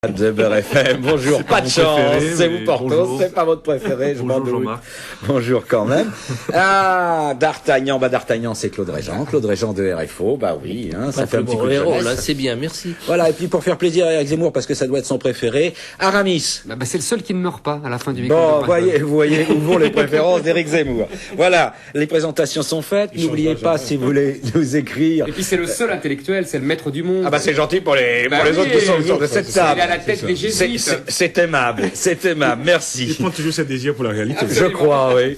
De Beurre FM, bonjour, pas de chance, c'est vous Porthos, c'est pas votre préféré, je m'en doute. Bonjour quand même. Ah, D'Artagnan, D'Artagnan c'est Claude Régent de RFO, bah oui, hein, ça fait un petit coup de jeunesse. Là, c'est bien, merci. Voilà, et puis pour faire plaisir à Eric Zemmour, parce que ça doit être son préféré, Aramis. Bah, c'est le seul qui ne meurt pas à la fin du micro. Bon, vous voyez où vont les préférences d'Éric Zemmour. Voilà, les présentations sont faites, n'oubliez pas si vous voulez nous écrire. Et puis c'est le seul intellectuel, c'est le maître du monde. Ah bah c'est gentil pour les autres qui sont autour de cette table. La tête des jésuites. C'est aimable, merci. Il prend toujours ses désirs pour la réalité. Je crois, oui.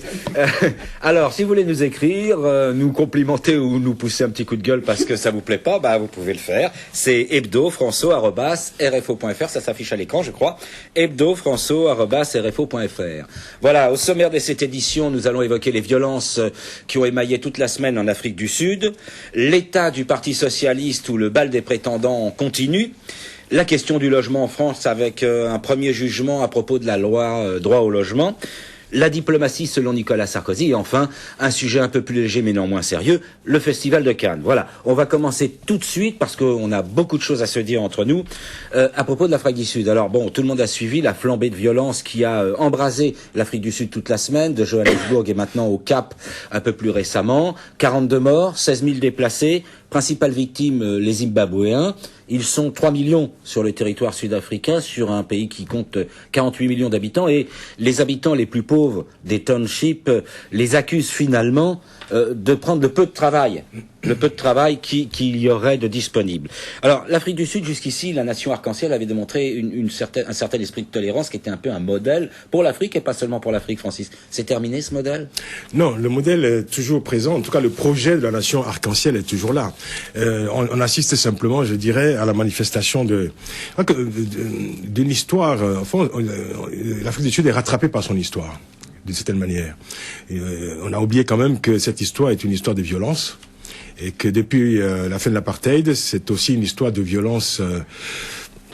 Alors, si vous voulez nous écrire, nous complimenter ou nous pousser un petit coup de gueule parce que ça vous plaît pas, bah vous pouvez le faire. C'est hebdofrançois@rfo.fr, ça s'affiche à l'écran, je crois. hebdofrançois@rfo.fr. Voilà, au sommaire de cette édition, nous allons évoquer les violences qui ont émaillé toute la semaine en Afrique du Sud, l'état du Parti socialiste où le bal des prétendants continue, la question du logement en France avec un premier jugement à propos de la loi droit au logement, la diplomatie selon Nicolas Sarkozy et enfin un sujet un peu plus léger mais néanmoins sérieux, le Festival de Cannes. Voilà, on va commencer tout de suite parce qu'on a beaucoup de choses à se dire entre nous à propos de l'Afrique du Sud. Alors bon, tout le monde a suivi la flambée de violence qui a embrasé l'Afrique du Sud toute la semaine, de Johannesburg et maintenant au Cap un peu plus récemment. 42 morts, 16 000 déplacés, principales victimes les Zimbabwéens. Ils sont 3 millions sur le territoire sud-africain, sur un pays qui compte 48 millions d'habitants, et les habitants les plus pauvres des townships les accusent finalement de prendre le peu de travail qu'il y aurait de disponible. Alors, l'Afrique du Sud, jusqu'ici, la nation arc-en-ciel avait démontré un certain esprit de tolérance qui était un peu un modèle pour l'Afrique et pas seulement pour l'Afrique, Francis. C'est terminé ce modèle? Non, le modèle est toujours présent. En tout cas, le projet de la nation arc-en-ciel est toujours là. On assiste simplement, je dirais, à la manifestation d'une histoire. L'Afrique du Sud est rattrapée par son histoire, d'une certaine manière. On a oublié quand même que cette histoire est une histoire de violence. Et que depuis la fin de l'apartheid, c'est aussi une histoire de violence,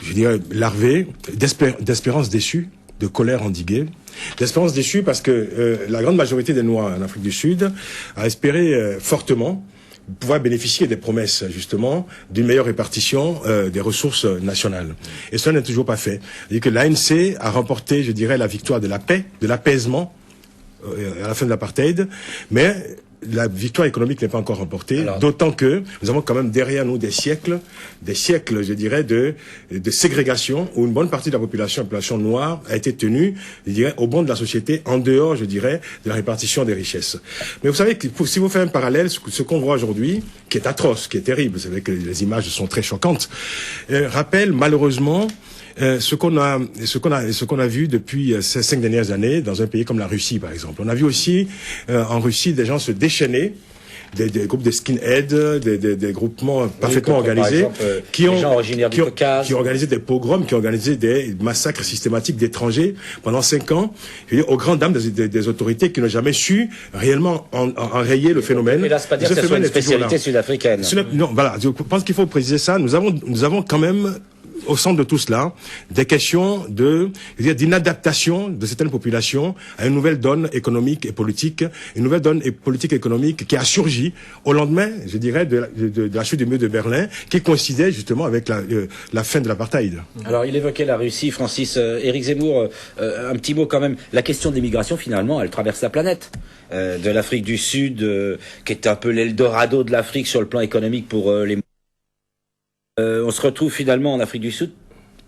je dirais, larvée, d'espérance déçue, de colère endiguée. D'espérance déçue parce que la grande majorité des Noirs en Afrique du Sud a espéré fortement pouvoir bénéficier des promesses, justement, d'une meilleure répartition des ressources nationales. Et cela n'est toujours pas fait. C'est-à-dire que l'ANC a remporté, je dirais, la victoire de la paix, de l'apaisement à la fin de l'apartheid, mais la victoire économique n'est pas encore remportée, d'autant que nous avons quand même derrière nous des siècles, je dirais, de ségrégation où une bonne partie de la population noire a été tenue, je dirais, au banc de la société, en dehors, je dirais, de la répartition des richesses. Mais vous savez que si vous faites un parallèle, ce qu'on voit aujourd'hui, qui est atroce, qui est terrible, vous savez que les images sont très choquantes, rappelle malheureusement ce qu'on a vu depuis ces 5 dernières années dans un pays comme la Russie, par exemple. On a vu aussi en Russie des gens se déchaîner, des groupes de skinheads, des groupements parfaitement organisés, qui ont organisé des pogroms, qui ont organisé des massacres systématiques d'étrangers pendant 5 ans, aux grandes dames des autorités qui n'ont jamais su réellement enrayer le phénomène. Mais là, c'est pas dire que c'est une spécialité sud-africaine. Non, voilà, je pense qu'il faut préciser ça. Nous avons quand même au centre de tout cela, des questions d'inadaptation de certaines populations à une nouvelle donne économique et politique, une nouvelle donne politique et économique qui a surgi au lendemain, je dirais, de la chute du mur de Berlin, qui coïncidait justement avec la fin de l'apartheid. Alors, il évoquait la Russie, Francis. Éric Zemmour, un petit mot quand même. La question de l'immigration, finalement, elle traverse la planète. De l'Afrique du Sud, qui est un peu l'Eldorado de l'Afrique sur le plan économique pour les... on se retrouve finalement en Afrique du Sud.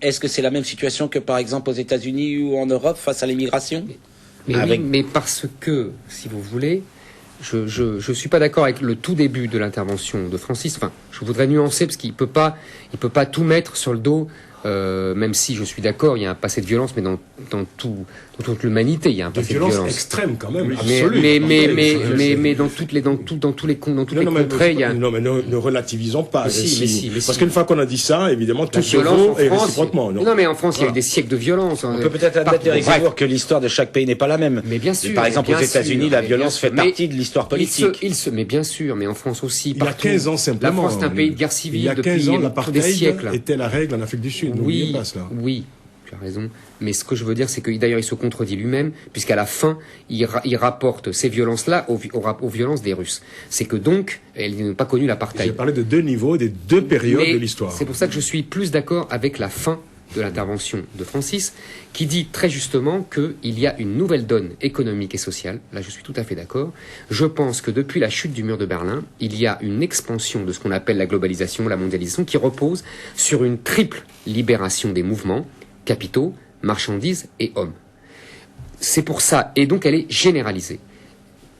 Est-ce que c'est la même situation que par exemple aux États-Unis ou en Europe face à l'immigration? Mais parce que, si vous voulez, je suis pas d'accord avec le tout début de l'intervention de Francis. Enfin, je voudrais nuancer parce qu'il peut pas tout mettre sur le dos. Même si je suis d'accord, il y a un passé de violence, mais dans toute l'humanité, il y a un passé de violence extrême quand même. Mais dans tous les contrées, il y a. Non, mais ne relativisons pas. Parce qu'une fois qu'on a dit ça, évidemment, tout se vaut et réciproquement. Non, mais en France, il y a eu des siècles de violence. On peut peut-être admettre, Éric Zemmour, que l'histoire de chaque pays n'est pas la même. Mais bien sûr. Par exemple, aux États-Unis, la violence fait partie de l'histoire politique. Mais bien sûr, mais en France aussi. Il y a 15 ans simplement. La France est un pays de guerre civile. Il y a 15 ans, des siècles. l'apartheid était la règle en Afrique du Sud. Oui, tu as raison. Mais ce que je veux dire, c'est que d'ailleurs, il se contredit lui-même, puisqu'à la fin, il rapporte ces violences-là aux violences des Russes. C'est que donc, elles n'ont pas connu l'apartheid. J'ai parlé de 2 niveaux, des 2 périodes de l'histoire. C'est pour ça que je suis plus d'accord avec la fin de l'intervention de Francis, qui dit très justement qu'il y a une nouvelle donne économique et sociale. Là, je suis tout à fait d'accord. Je pense que depuis la chute du mur de Berlin, il y a une expansion de ce qu'on appelle la globalisation, la mondialisation, qui repose sur une triple libération des mouvements, capitaux, marchandises et hommes. C'est pour ça, et donc elle est généralisée.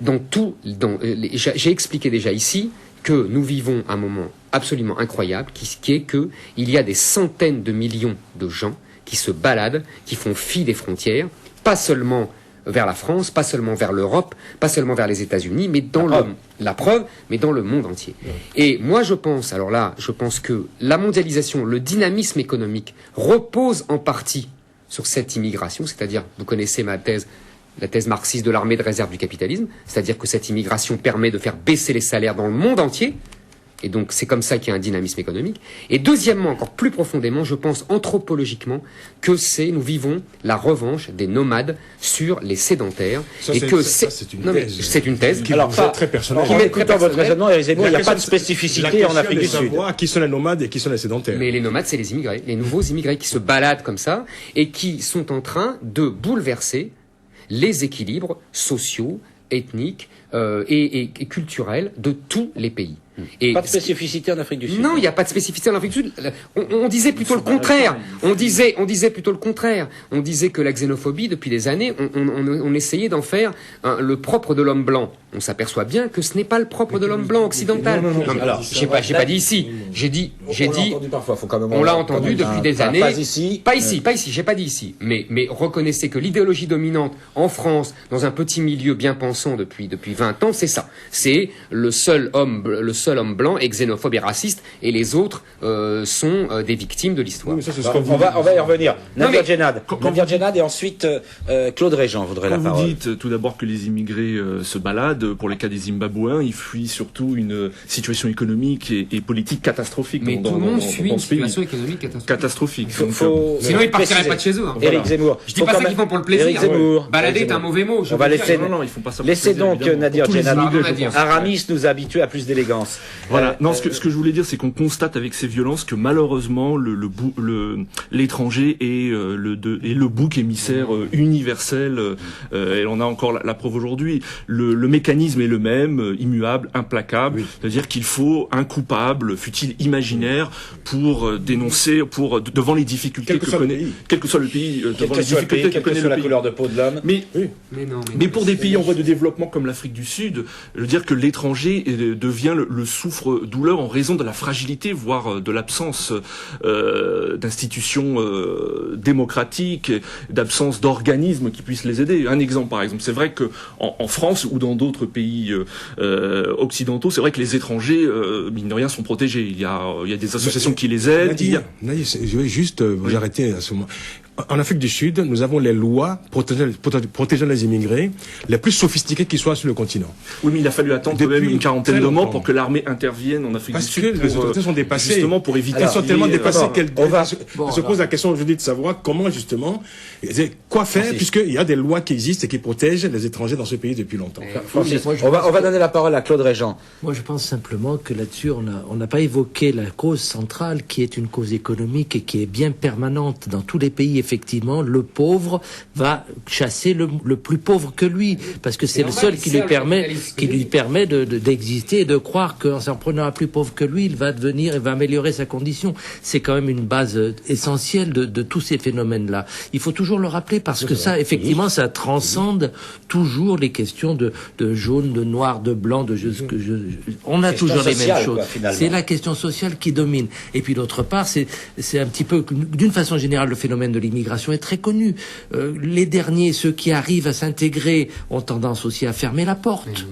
J'ai expliqué déjà ici que nous vivons un moment absolument incroyable, qui est que il y a des centaines de millions de gens qui se baladent, qui font fi des frontières, pas seulement vers la France, pas seulement vers l'Europe, pas seulement vers les États-Unis, mais dans mais dans le monde entier. Et moi je pense que la mondialisation, le dynamisme économique repose en partie sur cette immigration, c'est-à-dire, vous connaissez ma thèse, la thèse marxiste de l'armée de réserve du capitalisme, c'est-à-dire que cette immigration permet de faire baisser les salaires dans le monde entier, et donc c'est comme ça qu'il y a un dynamisme économique. Et deuxièmement, encore plus profondément, je pense anthropologiquement que nous vivons la revanche des nomades sur les sédentaires. C'est une thèse. Qui Alors, est très personnelle. En écoutant votre raisonnement, Éric Zemmour, il n'y a pas de spécificité en Afrique du Sud. Qui sont les nomades et qui sont les sédentaires. Mais les nomades, c'est les immigrés, les nouveaux immigrés qui se baladent comme ça et qui sont en train de bouleverser les équilibres sociaux, ethniques et culturels de tous les pays. Et pas de spécificité en Afrique du Sud. Non, il n'y a pas de spécificité en Afrique du Sud. On disait plutôt le contraire. On disait plutôt le contraire. On disait que la xénophobie, depuis des années, on essayait d'en faire le propre de l'homme blanc. On s'aperçoit bien que ce n'est pas le propre de l'homme blanc occidental. Non, alors, j'ai pas dit ici. J'ai dit. On l'a entendu depuis des années. Pas ici. Pas ici. J'ai pas dit ici. Mais reconnaissez que l'idéologie dominante en France, dans un petit milieu bien pensant depuis 20 ans, c'est ça. C'est le seul homme blanc est xénophobe et raciste, et les autres sont des victimes de l'histoire. Oui, on va y revenir. Nadir Djenad et ensuite Claude Régent voudrait la parole. Vous dites tout d'abord que les immigrés se baladent. Pour le cas des Zimbabwéens, ils fuient surtout une situation économique et politique catastrophique. Mais tout le monde fuit une situation économique catastrophique. Sinon, ils partiraient pas de chez eux. Éric Zemmour. Je dis pas ça qu'ils font pour le plaisir. Éric Zemmour. Balader est un mauvais mot. On va laisser. Non, ils font pas ça. Laissez donc Nadir Djenad. Aramis nous habitue à plus d'élégance. Voilà. Non, ce que je voulais dire, c'est qu'on constate avec ces violences que malheureusement l'étranger est le bouc émissaire universel. Et on a encore la preuve aujourd'hui. Le mécanisme est le même, immuable, implacable. Oui. C'est-à-dire qu'il faut un coupable, fût-il imaginaire, pour dénoncer, devant les difficultés que connaît, quel que soit le pays, devant les difficultés que connaît le pays. La couleur de peau de l'homme. Mais pour des pays en voie de développement comme l'Afrique du Sud, je veux dire que l'étranger devient le souffre-douleur en raison de la fragilité, voire de l'absence d'institutions démocratiques, d'absence d'organismes qui puissent les aider. Un exemple, par exemple, c'est vrai que en France ou dans d'autres pays occidentaux, c'est vrai que les étrangers, mine de rien, sont protégés. Il y a des associations qui les aident. Je vais juste vous arrêter à ce moment. En Afrique du Sud, nous avons les lois protégeant les immigrés les plus sophistiquées qui soient sur le continent. Oui, mais il a fallu attendre quand même une quarantaine de mois pour que l'armée intervienne en Afrique du Sud. Parce que les autorités sont dépassées. Justement pour éviter. Elles sont tellement dépassées qu'elles se posent la question aujourd'hui de savoir comment justement, quoi faire, puisqu'il y a des lois qui existent et qui protègent les étrangers dans ce pays depuis longtemps. Francis, on va donner la parole à Claude Régent. Moi, je pense simplement que là-dessus, on n'a pas évoqué la cause centrale qui est une cause économique et qui est bien permanente dans tous les pays. Effectivement, le pauvre va chasser le plus pauvre que lui, parce que c'est le seul qui lui permet d'exister et de croire qu'en s'en prenant un plus pauvre que lui, il va améliorer sa condition. C'est quand même une base essentielle de tous ces phénomènes-là. Il faut toujours le rappeler parce que ça, effectivement, ça transcende toujours les questions de jaune, de noir, de blanc, on a toujours les mêmes choses. C'est la question sociale qui domine. Et puis d'autre part, c'est un petit peu, d'une façon générale, le phénomène de l'immigration est très connu. Les derniers, ceux qui arrivent à s'intégrer, ont tendance aussi à fermer la porte.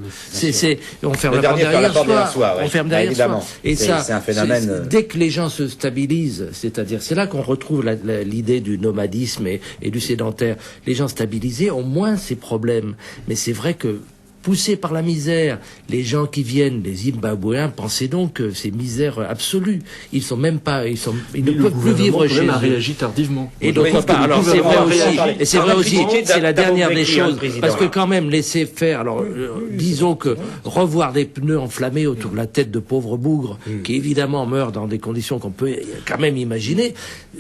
On ferme la porte derrière soi. On ferme derrière soi. Et ça, c'est un phénomène. Dès que les gens se stabilisent, c'est-à-dire, c'est là qu'on retrouve l'idée du nomadisme et du sédentaire. Les gens stabilisés ont moins ces problèmes. Mais c'est vrai que poussés par la misère, les gens qui viennent, les Zimbabwéens, pensez donc que c'est misère absolue. Ils sont même pas, ils ne peuvent plus vivre chez eux. A réagi tardivement. Et d'autre part, alors c'est vrai aussi, et c'est vrai aussi, c'est la dernière des choses, parce que quand même laisser faire, alors disons que revoir des pneus enflammés autour de la tête de pauvres bougres, qui évidemment meurent dans des conditions qu'on peut quand même imaginer,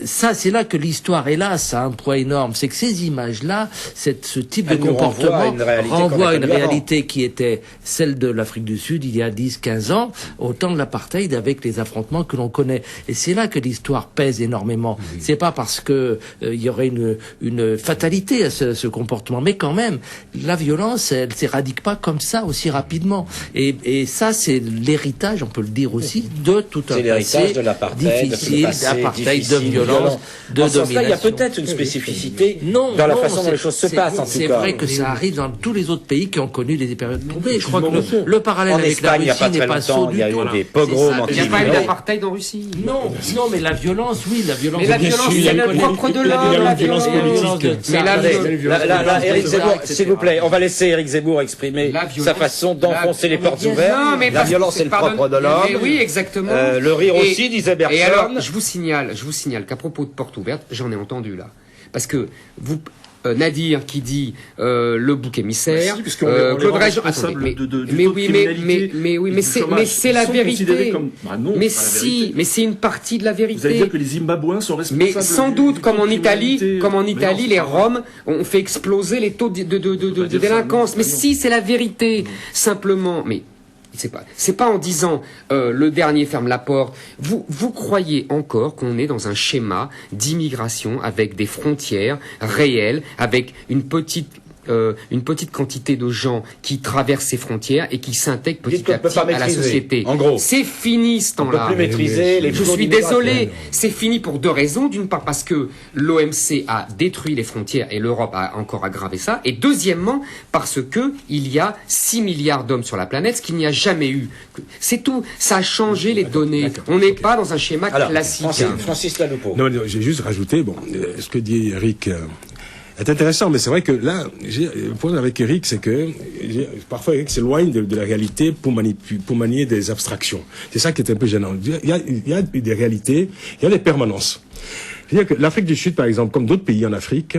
ça c'est là que l'histoire, hélas, ça a un poids énorme, c'est que ces images-là, ce type de comportement renvoie à une réalité qui était celle de l'Afrique du Sud il y a 10-15 ans, au temps de l'apartheid, avec les affrontements que l'on connaît. Et c'est là que l'histoire pèse énormément. C'est pas parce que il y aurait une fatalité à ce comportement, mais quand même, la violence, elle s'éradique pas comme ça aussi rapidement. Et ça, c'est l'héritage, on peut le dire aussi, de tout un passé de l'apartheid, difficile, d'apartheid, de violence, de domination. Il y a peut-être une spécificité dans la façon dont les choses se passent, en tout cas. C'est vrai que ça arrive dans tous les autres pays qui ont connu des périodes troublées. Je crois que le parallèle en avec Espagne, la Russie n'est pas saut du tout. Il y a eu des pogroms Il n'y a pas eu d'apartheid en Russie. Non, mais la violence, oui, la violence. Mais la violence, c'est le propre de l'homme, la violence politique. Mais là, Éric Zemmour, s'il vous plaît, on va laisser Éric Zemmour exprimer sa façon d'enfoncer les portes ouvertes. La violence, c'est le propre de l'homme. Oui, exactement. Le rire aussi, disait Bergson. Et alors, je vous signale qu'à propos de portes ouvertes, j'en ai entendu là. Parce que vous... Nadir qui dit le bouc émissaire, Claude Régent, mais c'est la vérité. Mais c'est une partie de la vérité. Vous allez dire que les Zimbabwéens sont responsables. Mais sans doute, comme en Italie, les Roms ont fait exploser les taux de délinquance. Mais si, c'est la vérité. Simplement, mais c'est pas en disant le dernier ferme la porte. Vous croyez encore qu'on est dans un schéma d'immigration avec des frontières réelles, avec une petite quantité de gens qui traversent ces frontières et qui s'intègrent petit à petit à la société. En gros, c'est fini ce temps-là. On peut plus maîtriser les. Je suis désolé. C'est fini pour deux raisons. D'une part parce que l'OMC a détruit les frontières et l'Europe a encore aggravé ça. Et deuxièmement parce que il y a 6 milliards d'hommes sur la planète, ce qu'il n'y a jamais eu. C'est tout. Ça a changé les données. On n'est pas dans un schéma classique. Francis Laloupeau. Non, j'ai juste rajouté, ce que dit Eric est intéressant, mais c'est vrai que là, le problème avec Eric, c'est que parfois Eric s'éloigne de la réalité pour manier des abstractions. C'est ça qui est un peu gênant. Il y a des réalités, il y a des permanences. C'est-à-dire que l'Afrique du Sud, par exemple, comme d'autres pays en Afrique,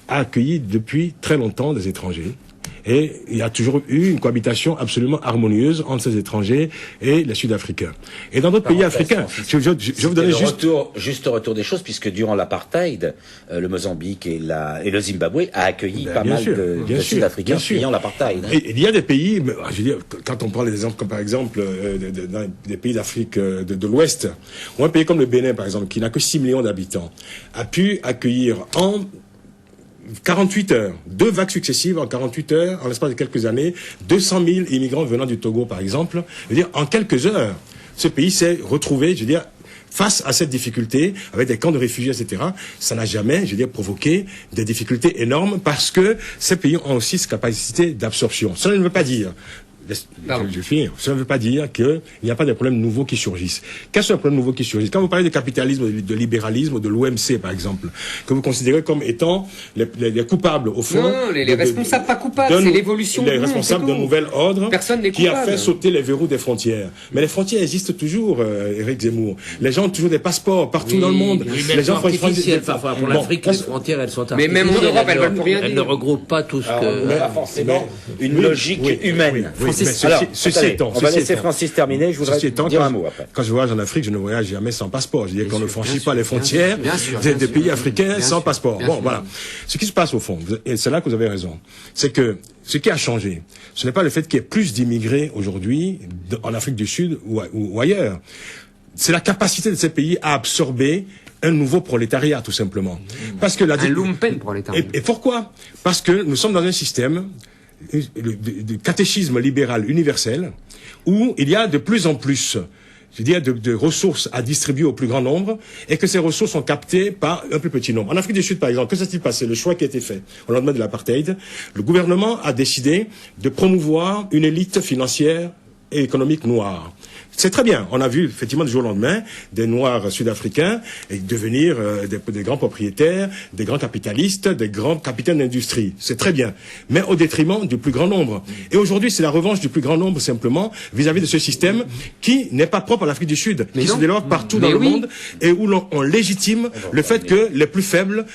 a accueilli depuis très longtemps des étrangers. Et il y a toujours eu une cohabitation absolument harmonieuse entre ces étrangers et les Sud-Africains. Et dans d'autres pays africains, je vous donner juste retour des choses, puisque durant l'apartheid, le Mozambique et le Zimbabwe a accueilli pas mal de Sud-Africains fuyant l'apartheid. Et il y a des pays, je veux dire, quand on prend des exemples comme par exemple dans des pays d'Afrique de l'Ouest, ou un pays comme le Bénin par exemple, qui n'a que 6 millions d'habitants, a pu accueillir en 48 heures, 2 vagues successives en 48 heures, en l'espace de quelques années, 200 000 immigrants venant du Togo, par exemple. Je veux dire, en quelques heures, ce pays s'est retrouvé, je veux dire, face à cette difficulté, avec des camps de réfugiés, etc. Ça n'a jamais, je veux dire, provoqué des difficultés énormes parce que ces pays ont aussi cette capacité d'absorption. Cela ne veut pas dire... Je finis. Ça ne veut pas dire qu'il n'y a pas de problèmes nouveaux qui surgissent. Quels sont les problèmes nouveaux qui surgissent? Quand vous parlez de capitalisme, de libéralisme, de l'OMC, par exemple, que vous considérez comme étant les coupables, au fond... Non, les responsables pas coupables, c'est l'évolution. Les responsables d'un nouvel ordre qui a fait sauter les verrous des frontières. Mais les frontières existent toujours, Éric Zemmour. Les gens ont toujours des passeports partout dans le monde. Les gens artificiels, parfois. Pour l'Afrique, les frontières, elles sont artificielles. Mais même en Europe, elles veulent plus rien dire. Elles ne regroupent pas tout ce que... Pas forcément une logique humaine. Ceci étant, on va laisser Francis terminer, je voudrais dire un mot après. Quand je voyage en Afrique, je ne voyage jamais sans passeport. Je dis qu'on ne franchit pas les frontières des pays africains sans passeport. Bon, voilà. Ce qui se passe au fond, et c'est là que vous avez raison, c'est que ce qui a changé, ce n'est pas le fait qu'il y ait plus d'immigrés aujourd'hui en Afrique du Sud ou ailleurs. C'est la capacité de ces pays à absorber un nouveau prolétariat, tout simplement. Parce que un lumpen prolétariat. Et pourquoi? Parce que nous sommes dans un système de catéchisme libéral universel où il y a de plus en plus, je veux dire, de ressources à distribuer au plus grand nombre et que ces ressources sont captées par un plus petit nombre. En Afrique du Sud, par exemple, que s'est-il passé? Le choix qui a été fait au lendemain de l'apartheid, le gouvernement a décidé de promouvoir une élite financière et économique noire. C'est très bien. On a vu effectivement du jour au lendemain des Noirs sud-africains devenir des grands propriétaires, des grands capitalistes, des grands capitaines d'industrie. C'est très bien. Mais au détriment du plus grand nombre. Et aujourd'hui, c'est la revanche du plus grand nombre simplement vis-à-vis de ce système qui n'est pas propre à l'Afrique du Sud, qui se développe partout dans le monde et où on légitime le fait que les plus faibles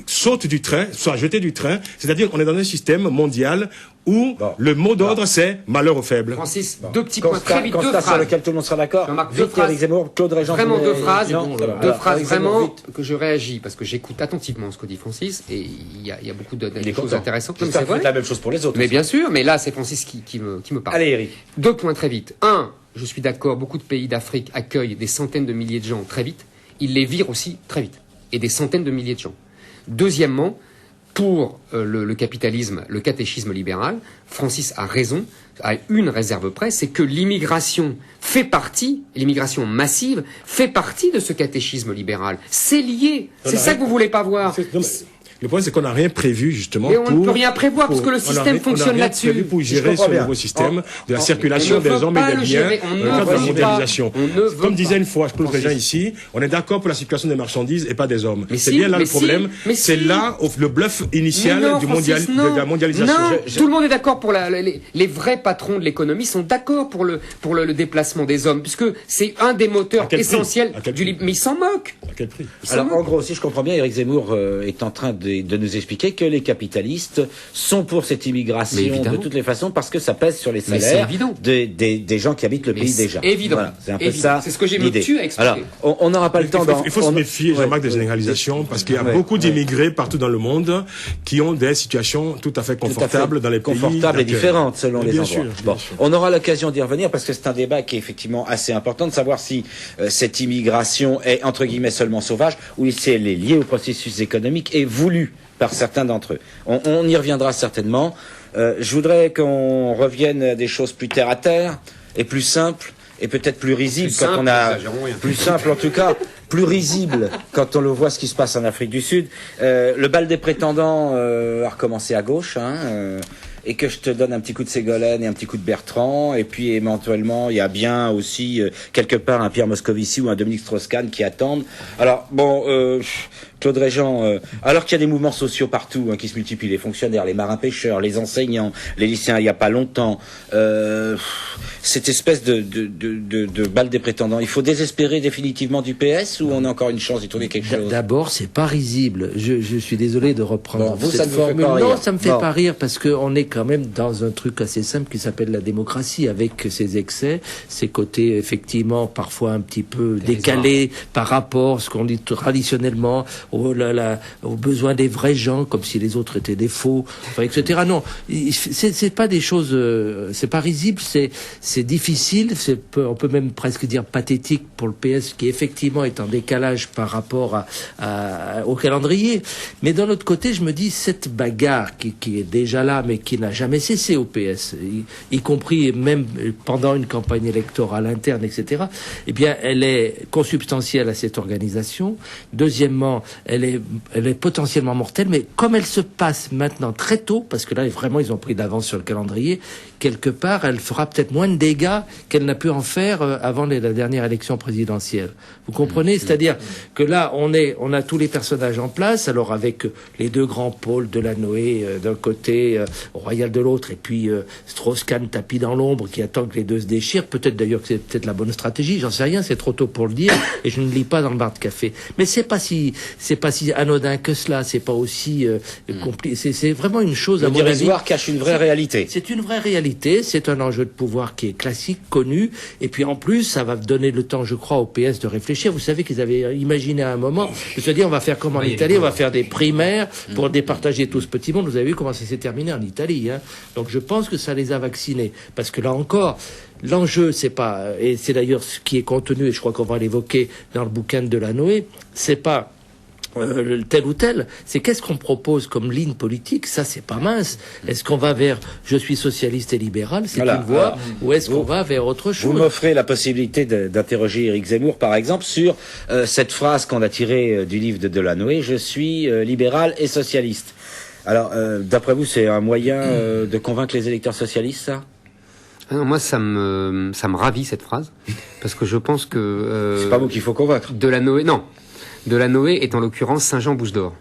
sautent du train, soient jetés du train. C'est-à-dire qu'on est dans un système mondial où le mot d'ordre c'est malheur aux faibles. Francis, deux petits points très vite, deux phrases sur lequel tout le monde sera d'accord. Vite, Éric Zemmour, Claude Régent. Vraiment deux phrases, deux phrases Éric vraiment Zemmour, que je réagis parce que j'écoute attentivement ce que dit Francis et il y a beaucoup de choses content. intéressantes. Non, mais J'espère c'est que vous vrai. faites la même chose pour les autres. Mais bien sûr, mais là c'est Francis qui me parle. Allez, Éric. Deux points très vite. Un, je suis d'accord, beaucoup de pays d'Afrique accueillent des centaines de milliers de gens très vite. Ils les virent aussi très vite. Et des centaines de milliers de gens. Deuxièmement, pour le capitalisme, le catéchisme libéral, Francis a raison, à une réserve près, c'est que l'immigration fait partie, l'immigration massive fait partie de ce catéchisme libéral. C'est lié. C'est ça que vous voulez pas voir. Le problème, c'est qu'on n'a rien prévu, justement. Mais on ne peut rien prévoir, parce que le système fonctionne là-dessus. Prévu pour gérer ce nouveau système de la circulation des hommes et des biens dans le cadre de la mondialisation. Comme disait une fois Claude Régent ici, on est d'accord pour la circulation des marchandises et pas des hommes. C'est bien là le problème. C'est là le bluff initial de la mondialisation. Non, tout le monde est d'accord pour les vrais patrons de l'économie sont d'accord pour le déplacement des hommes, puisque c'est un des moteurs essentiels du libre. Mais ils s'en moquent. À quel prix? Alors, en gros, si je comprends bien, Éric Zemmour est en train de nous expliquer que les capitalistes sont pour cette immigration de toutes les façons parce que ça pèse sur les salaires des gens qui habitent le pays déjà. Évident. Voilà, c'est un peu ça. C'est ce que j'ai me tué à expliquer. Alors, on n'aura pas le temps. Il faut se méfier, Jean-Marc, des généralisations parce qu'il y a beaucoup d'immigrés partout dans le monde qui ont des situations tout à fait confortables dans les pays. Confortables et différentes selon les endroits. Bon, on aura l'occasion d'y revenir parce que c'est un débat qui est effectivement assez important de savoir si cette immigration est entre guillemets seulement sauvage ou si elle est liée au processus économique et voulue par certains d'entre eux. On y reviendra certainement. Je voudrais qu'on revienne à des choses plus terre à terre et plus simples et peut-être plus risibles plus simple en tout cas, plus risible quand on le voit ce qui se passe en Afrique du Sud. Le bal des prétendants a recommencé à gauche, et que je te donne un petit coup de Ségolène et un petit coup de Bertrand, et puis éventuellement il y a bien aussi quelque part un Pierre Moscovici ou un Dominique Strauss-Kahn qui attendent. Alors bon, Claude Régent, alors qu'il y a des mouvements sociaux partout qui se multiplient, les fonctionnaires, les marins-pêcheurs, les enseignants, les lycéens, il n'y a pas longtemps, cette espèce de balle des prétendants, il faut désespérer définitivement du PS ou on a encore une chance d'y trouver quelque chose? D'abord, c'est pas risible. Je suis désolé de reprendre cette formule. Non, ça me fait pas rire parce qu'on est quand même dans un truc assez simple qui s'appelle la démocratie avec ses excès, ses côtés effectivement parfois un petit peu décalés par rapport à ce qu'on dit traditionnellement aux besoins des vrais gens, comme si les autres étaient des faux, etc. Non, c'est pas des choses, c'est pas risible, c'est difficile, on peut même presque dire pathétique pour le PS qui effectivement est en décalage par rapport au calendrier. Mais d'un autre côté, je me dis cette bagarre qui est déjà là, mais qui n'a jamais cessé au PS, y compris même pendant une campagne électorale interne, etc. Eh bien, elle est consubstantielle à cette organisation. Deuxièmement, elle est potentiellement mortelle, mais comme elle se passe maintenant très tôt, parce que là, vraiment, ils ont pris d'avance sur le calendrier, quelque part, elle fera peut-être moins de dégâts qu'elle n'a pu en faire avant la dernière élection présidentielle. Vous comprenez? C'est-à-dire que là, on a tous les personnages en place, alors avec les deux grands pôles de la Noé d'un côté, Royal de l'autre, et puis Strauss-Kahn tapis dans l'ombre qui attend que les deux se déchirent. Peut-être d'ailleurs que c'est peut-être la bonne stratégie, j'en sais rien, c'est trop tôt pour le dire, et je ne lis pas dans le bar de café. Mais c'est pas si anodin que cela, c'est pas aussi compliqué. C'est vraiment une chose à mon avis. Le dérisoire cache une vraie réalité. C'est une vraie réalité, c'est un enjeu de pouvoir qui est classique, connu, et puis en plus, ça va donner le temps, je crois, au PS de réfléchir. Vous savez qu'ils avaient imaginé à un moment de se dire, on va faire comme en Italie, on va faire des primaires pour départager tout ce petit monde. Vous avez vu comment ça s'est terminé en Italie, Donc je pense que ça les a vaccinés. Parce que là encore, l'enjeu, c'est pas, et c'est d'ailleurs ce qui est contenu, et je crois qu'on va l'évoquer dans le bouquin de Delanoë, c'est pas tel ou tel, c'est qu'est-ce qu'on propose comme ligne politique, ça c'est pas mince. Est-ce qu'on va vers je suis socialiste et libéral, c'est une voie, ou est-ce qu'on va vers autre chose? Vous m'offrez la possibilité d'interroger Éric Zemmour par exemple sur cette phrase qu'on a tirée du livre de Delanoë, je suis libéral et socialiste. Alors d'après vous c'est un moyen de convaincre les électeurs socialistes, ça? Moi, ça me ravit cette phrase, parce que je pense que C'est pas vous qu'il faut convaincre. Delanoë est en l'occurrence Saint-Jean-Bouche d'Or.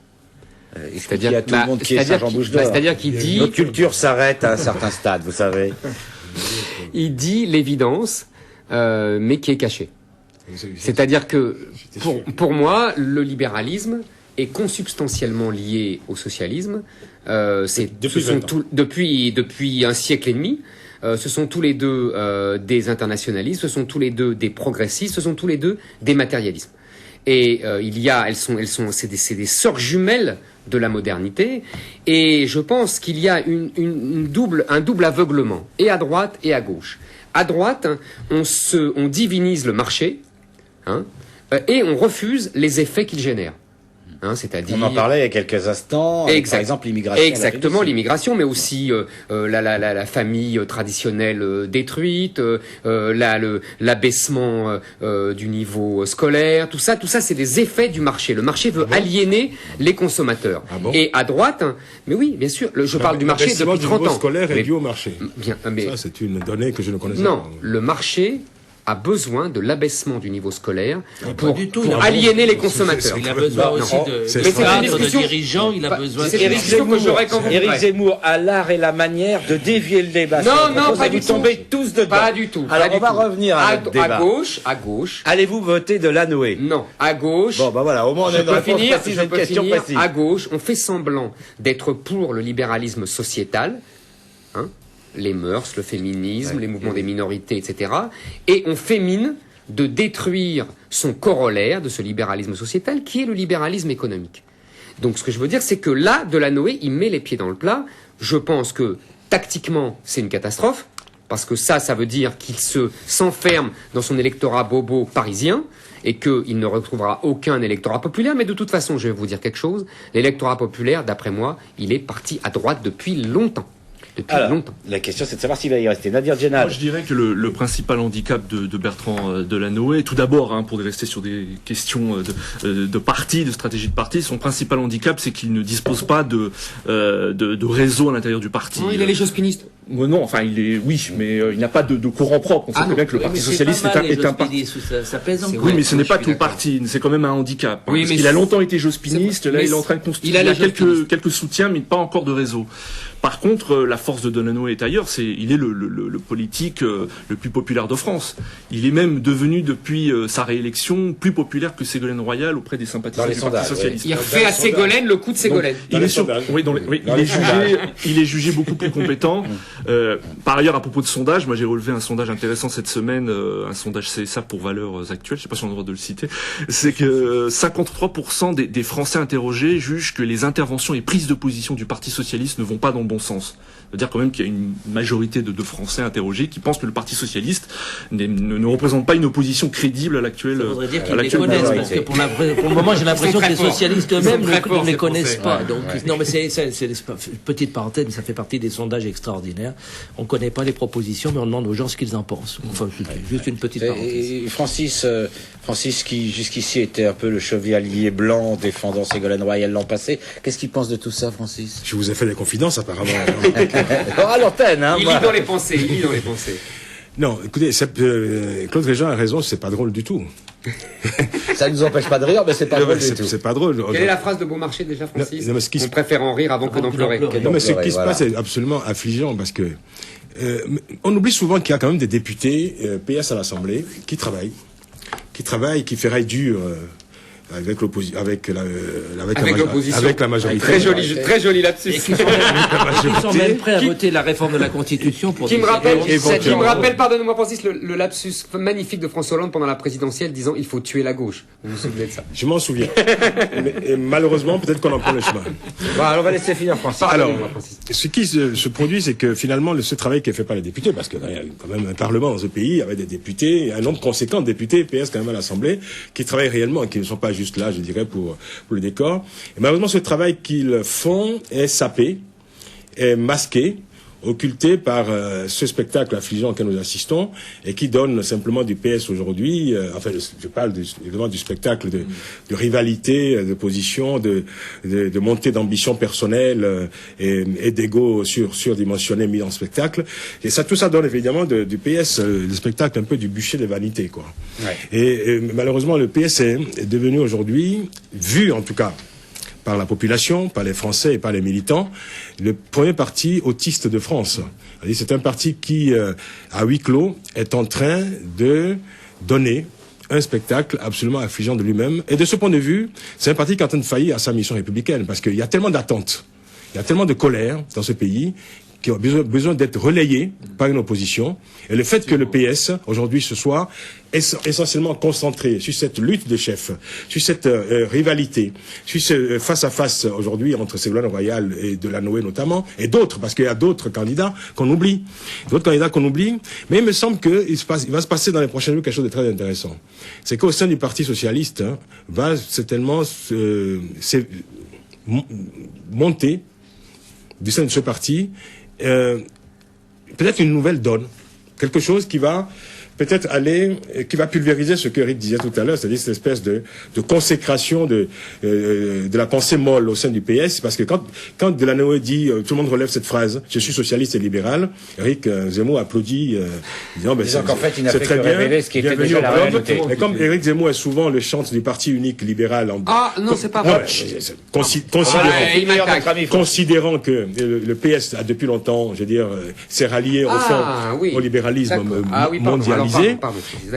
C'est-à-dire tout le monde qui est Saint-Jean Bouche d'Or. C'est-à-dire qu'il dit Notre culture s'arrête à un certain stade, vous savez. Il dit l'évidence, mais qui est cachée. C'est-à-dire que pour moi, le libéralisme est consubstantiellement lié au socialisme. Depuis un siècle et demi. Ce sont tous les deux des internationalistes, ce sont tous les deux des progressistes, ce sont tous les deux des matérialismes. Et c'est des sœurs jumelles de la modernité. Et je pense qu'il y a un double aveuglement, et à droite et à gauche. À droite, on divinise le marché, et on refuse les effets qu'il génère. C'est-à-dire... On en parlait il y a quelques instants, par exemple l'immigration. Exactement, l'immigration, mais aussi la famille traditionnelle détruite, l'abaissement du niveau scolaire, tout ça c'est des effets du marché. Le marché veut aliéner les consommateurs. Et à droite, mais oui, bien sûr, je parle du marché depuis 30 ans. Le niveau scolaire est dû au marché. Mais ça, c'est une donnée que je ne connaissais pas. Non, le marché a besoin de l'abaissement du niveau scolaire pour aliéner les consommateurs. Il a besoin aussi de dirigeants, il a besoin... C'est Éric Zemmour a l'art et la manière de dévier le débat. Non, pas du tout. Vous tombez tous dedans. Pas du tout. Alors on va revenir à notre débat. À gauche. Allez-vous voter Delanoë? Non, à gauche. Bon, voilà, au moins on a une réponse précise, une question précise. À gauche, on fait semblant d'être pour le libéralisme sociétal, les mœurs, le féminisme, les mouvements des minorités, etc. Et on fait mine de détruire son corollaire de ce libéralisme sociétal, qui est le libéralisme économique. Donc ce que je veux dire, c'est que là, Delanoë, il met les pieds dans le plat. Je pense que, tactiquement, c'est une catastrophe, parce que ça veut dire qu'il s'enferme dans son électorat bobo parisien, et qu'il ne retrouvera aucun électorat populaire. Mais de toute façon, je vais vous dire quelque chose, l'électorat populaire, d'après moi, il est parti à droite depuis longtemps. Longtemps. La question, c'est de savoir s'il va y rester. Nadir Djenad. Moi, je dirais que le principal handicap de Bertrand Delanoë, tout d'abord, pour rester sur des questions de parti, de stratégie de parti, son principal handicap, c'est qu'il ne dispose pas de réseau à l'intérieur du parti. Non, il est les jospiniste. Non, enfin, mais il n'a pas de courant propre. On sait très bien que le Parti socialiste est un parti. Ça pèse encore. Oui, mais ce n'est pas tout le parti. C'est quand même un handicap. Oui, parce qu'il a longtemps été jospiniste. Là, il est en train de constituer. Il a quelques soutiens, mais pas encore de réseau. Par contre, la force de Delanoë est ailleurs. Il est le politique le plus populaire de France. Il est même devenu, depuis sa réélection, plus populaire que Ségolène Royal auprès des sympathisants du Parti socialiste. Il refait à Ségolène le coup de Ségolène. Il est jugé beaucoup plus compétent. Par ailleurs, à propos de sondage, moi j'ai relevé un sondage intéressant cette semaine, un sondage CSA pour Valeurs Actuelles, je sais pas si on a le droit de le citer, c'est que 53% des Français interrogés jugent que les interventions et prises de position du Parti socialiste ne vont pas dans le bon sens. C'est-à-dire quand même qu'il y a une majorité de Français interrogés qui pensent que le Parti socialiste ne représente pas une opposition crédible à l'actuelle. Ça voudrait dire qu'ils les connaissent, parce que pour le moment j'ai l'impression que les socialistes eux-mêmes ne les connaissent pas. Donc, non, mais c'est une petite parenthèse, mais ça fait partie des sondages extraordinaires. On ne connaît pas les propositions, mais on demande aux gens ce qu'ils en pensent. Enfin, juste une petite parenthèse. Et Francis, qui jusqu'ici était un peu le chevalier blanc défendant Ségolène Royal l'an passé, qu'est-ce qu'il pense de tout ça, Francis? Je vous ai fait des confidences, apparemment. À l'antenne, il lit dans les pensées, Non, écoutez, Claude Régent a raison, c'est pas drôle du tout. Ça ne nous empêche pas de rire, mais c'est pas drôle du tout. C'est pas drôle. Quelle est la phrase de Beaumarchais déjà, Francis? On préfère en rire avant que d'en pleurer. Non, mais ce qui se passe est absolument affligeant, parce que on oublie souvent qu'il y a quand même des députés PS à l'Assemblée qui travaillent, qui ferraillent dur avec l'opposition, avec la majorité. Très joli lapsus. Ils sont même prêts à voter la réforme de la Constitution pour. Qui me rappelle, pardonnez-moi Francis, le lapsus magnifique de François Hollande pendant la présidentielle disant il faut tuer la gauche. Vous vous souvenez de ça? Je m'en souviens. Et malheureusement, peut-être qu'on en prend le chemin. Bon, alors on va laisser finir Francis. Alors, ce qui se produit, c'est que finalement, ce travail qui est fait par les députés, parce qu'il y a quand même un parlement dans ce pays avec des députés, un nombre conséquent de députés PS quand même à l'Assemblée, qui travaillent réellement, qui ne sont pas juste là, je dirais, pour le décor. Et malheureusement, ce travail qu'ils font est sapé, est masqué occulté par ce spectacle affligeant auquel nous assistons et qui donne simplement du PS aujourd'hui. Enfin, je parle évidemment du spectacle de rivalité, de position, de montée d'ambition personnelle et d'ego surdimensionné mis en spectacle. Et ça, tout ça donne évidemment du PS, le spectacle un peu du bûcher des vanités, quoi. Ouais. Et malheureusement, le PS est devenu aujourd'hui, vu en tout cas par la population, par les Français et par les militants, le premier parti autiste de France. C'est un parti qui, à huis clos, est en train de donner un spectacle absolument affligeant de lui-même. Et de ce point de vue, c'est un parti qui est en train de faillir à sa mission républicaine, parce qu'il y a tellement d'attentes, il y a tellement de colère dans ce pays, qui ont besoin d'être relayés par une opposition. Et le fait que le PS, aujourd'hui, ce soit essentiellement concentré sur cette lutte de chefs, sur cette rivalité, sur ce face-à-face aujourd'hui entre Ségolène Royal et Delanoë notamment, et d'autres, parce qu'il y a d'autres candidats qu'on oublie. Mais il me semble qu'il va se passer dans les prochains jours quelque chose de très intéressant. C'est qu'au sein du Parti Socialiste, va certainement monter, du sein de ce parti, peut-être une nouvelle donne, quelque chose qui va peut-être qui va pulvériser ce que Eric disait tout à l'heure, c'est-à-dire cette espèce de consécration de la pensée molle au sein du PS, parce que quand Delanoë dit, tout le monde relève cette phrase, je suis socialiste et libéral, Eric Zemmour applaudit, disant qu'en fait, il n'a fait que révéler ce qui était déjà la réalité. Et comme Eric Zemmour est souvent le chantre du parti unique libéral non, c'est pas vrai. Considérant que le PS a depuis longtemps, je veux dire, s'est rallié au libéralisme mondial.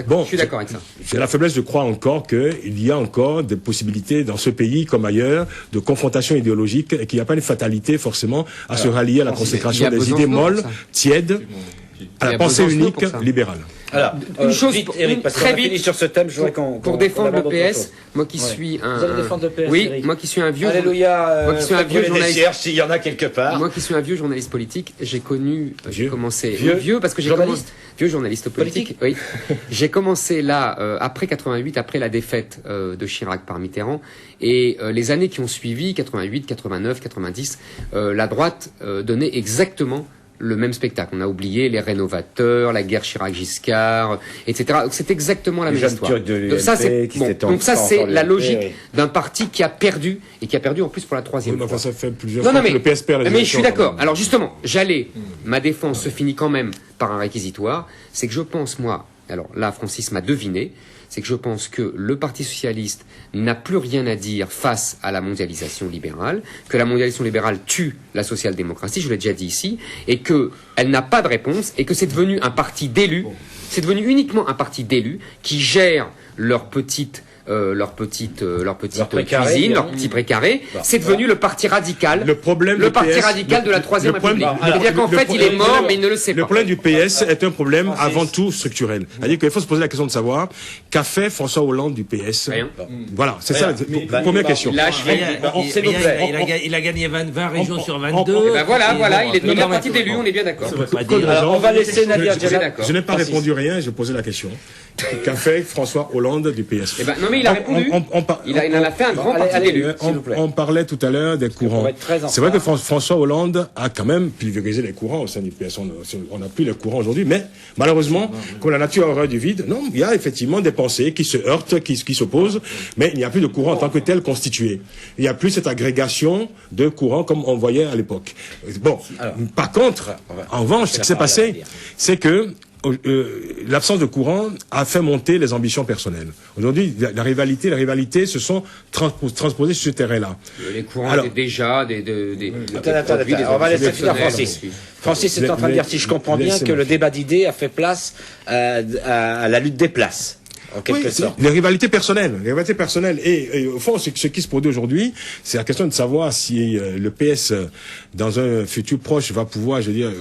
Bon, je suis d'accord avec ça. J'ai la faiblesse de croire encore qu'il y a encore des possibilités dans ce pays comme ailleurs de confrontation idéologique et qu'il n'y a pas une fatalité forcément à se rallier à la consécration des idées molles, tièdes, à la pensée unique libérale. Alors, une chose, Eric, parce qu'on a fini sur ce thème, je voudrais pour défendre le PS, moi qui suis un, vous allez défendre le PS, oui, Eric. Moi qui suis un vieux, alléluia, moi qui suis un vieux journaliste, s'il y en a quelque part. Moi qui suis un vieux journaliste politique, j'ai commencé vieux parce que j'ai commencé vieux journaliste politique. Oui, j'ai commencé là après 88, après la défaite de Chirac par Mitterrand, et les années qui ont suivi, 88, 89, 90, la droite donnait exactement le même spectacle. On a oublié les rénovateurs, la guerre Chirac-Giscard, etc. C'est exactement la même histoire. Donc ça, c'est la logique d'un parti qui a perdu, et qui a perdu en plus pour la troisième fois. Ça fait plusieurs fois que le PS perd les élections. Mais je suis d'accord. Alors justement, ma défense se finit quand même par un réquisitoire, c'est que je pense, moi, alors là, Francis m'a deviné, c'est que je pense que le Parti Socialiste n'a plus rien à dire face à la mondialisation libérale, que la mondialisation libérale tue la social-démocratie, je l'ai déjà dit ici, et qu'elle n'a pas de réponse, et que c'est devenu un parti d'élus, c'est devenu uniquement un parti d'élus qui gèrent leur petite cuisine, leur petit précaré. C'est devenu le parti radical. Le parti radical de la Troisième République. C'est-à-dire qu'en fait, il est mort, mais il ne le sait pas. Le problème du PS est un problème avant tout structurel. C'est-à-dire qu'il faut se poser la question de savoir qu'a fait François Hollande du PS. Rien. Voilà, c'est ça la première question. Il a gagné 20 régions sur 22. Voilà, il est devenu un parti d'élus, on est bien d'accord. On va laisser Nadia Djellab. Je n'ai pas répondu rien, j'ai posé la question. Qu'a fait François Hollande du PS? Non mais il a répondu. Il en a fait un grand parti d'élus. On parlait tout à l'heure des courants. C'est vrai que François Hollande a quand même pulvérisé les courants au sein du PS. On n'a plus les courants aujourd'hui, mais malheureusement, comme la nature horreur du vide, non, il y a effectivement des pensées qui se heurtent, qui s'opposent, mais il n'y a plus de courant en tant que tel constitué. Il n'y a plus cette agrégation de courants comme on voyait à l'époque. Bon, par contre, en revanche, ce qui s'est passé, c'est que l'absence de courant a fait monter les ambitions personnelles. Aujourd'hui, la rivalité se sont transposées sur ce terrain-là. Les courants étaient déjà Attends, on va laisser finir Francis. Francis est en train de dire, si je comprends bien, que le débat d'idées a fait place à la lutte des places. En quelque sorte. Les rivalités personnelles. Et au fond, ce qui se produit aujourd'hui, c'est la question de savoir si le PS, dans un futur proche, va pouvoir, je veux dire,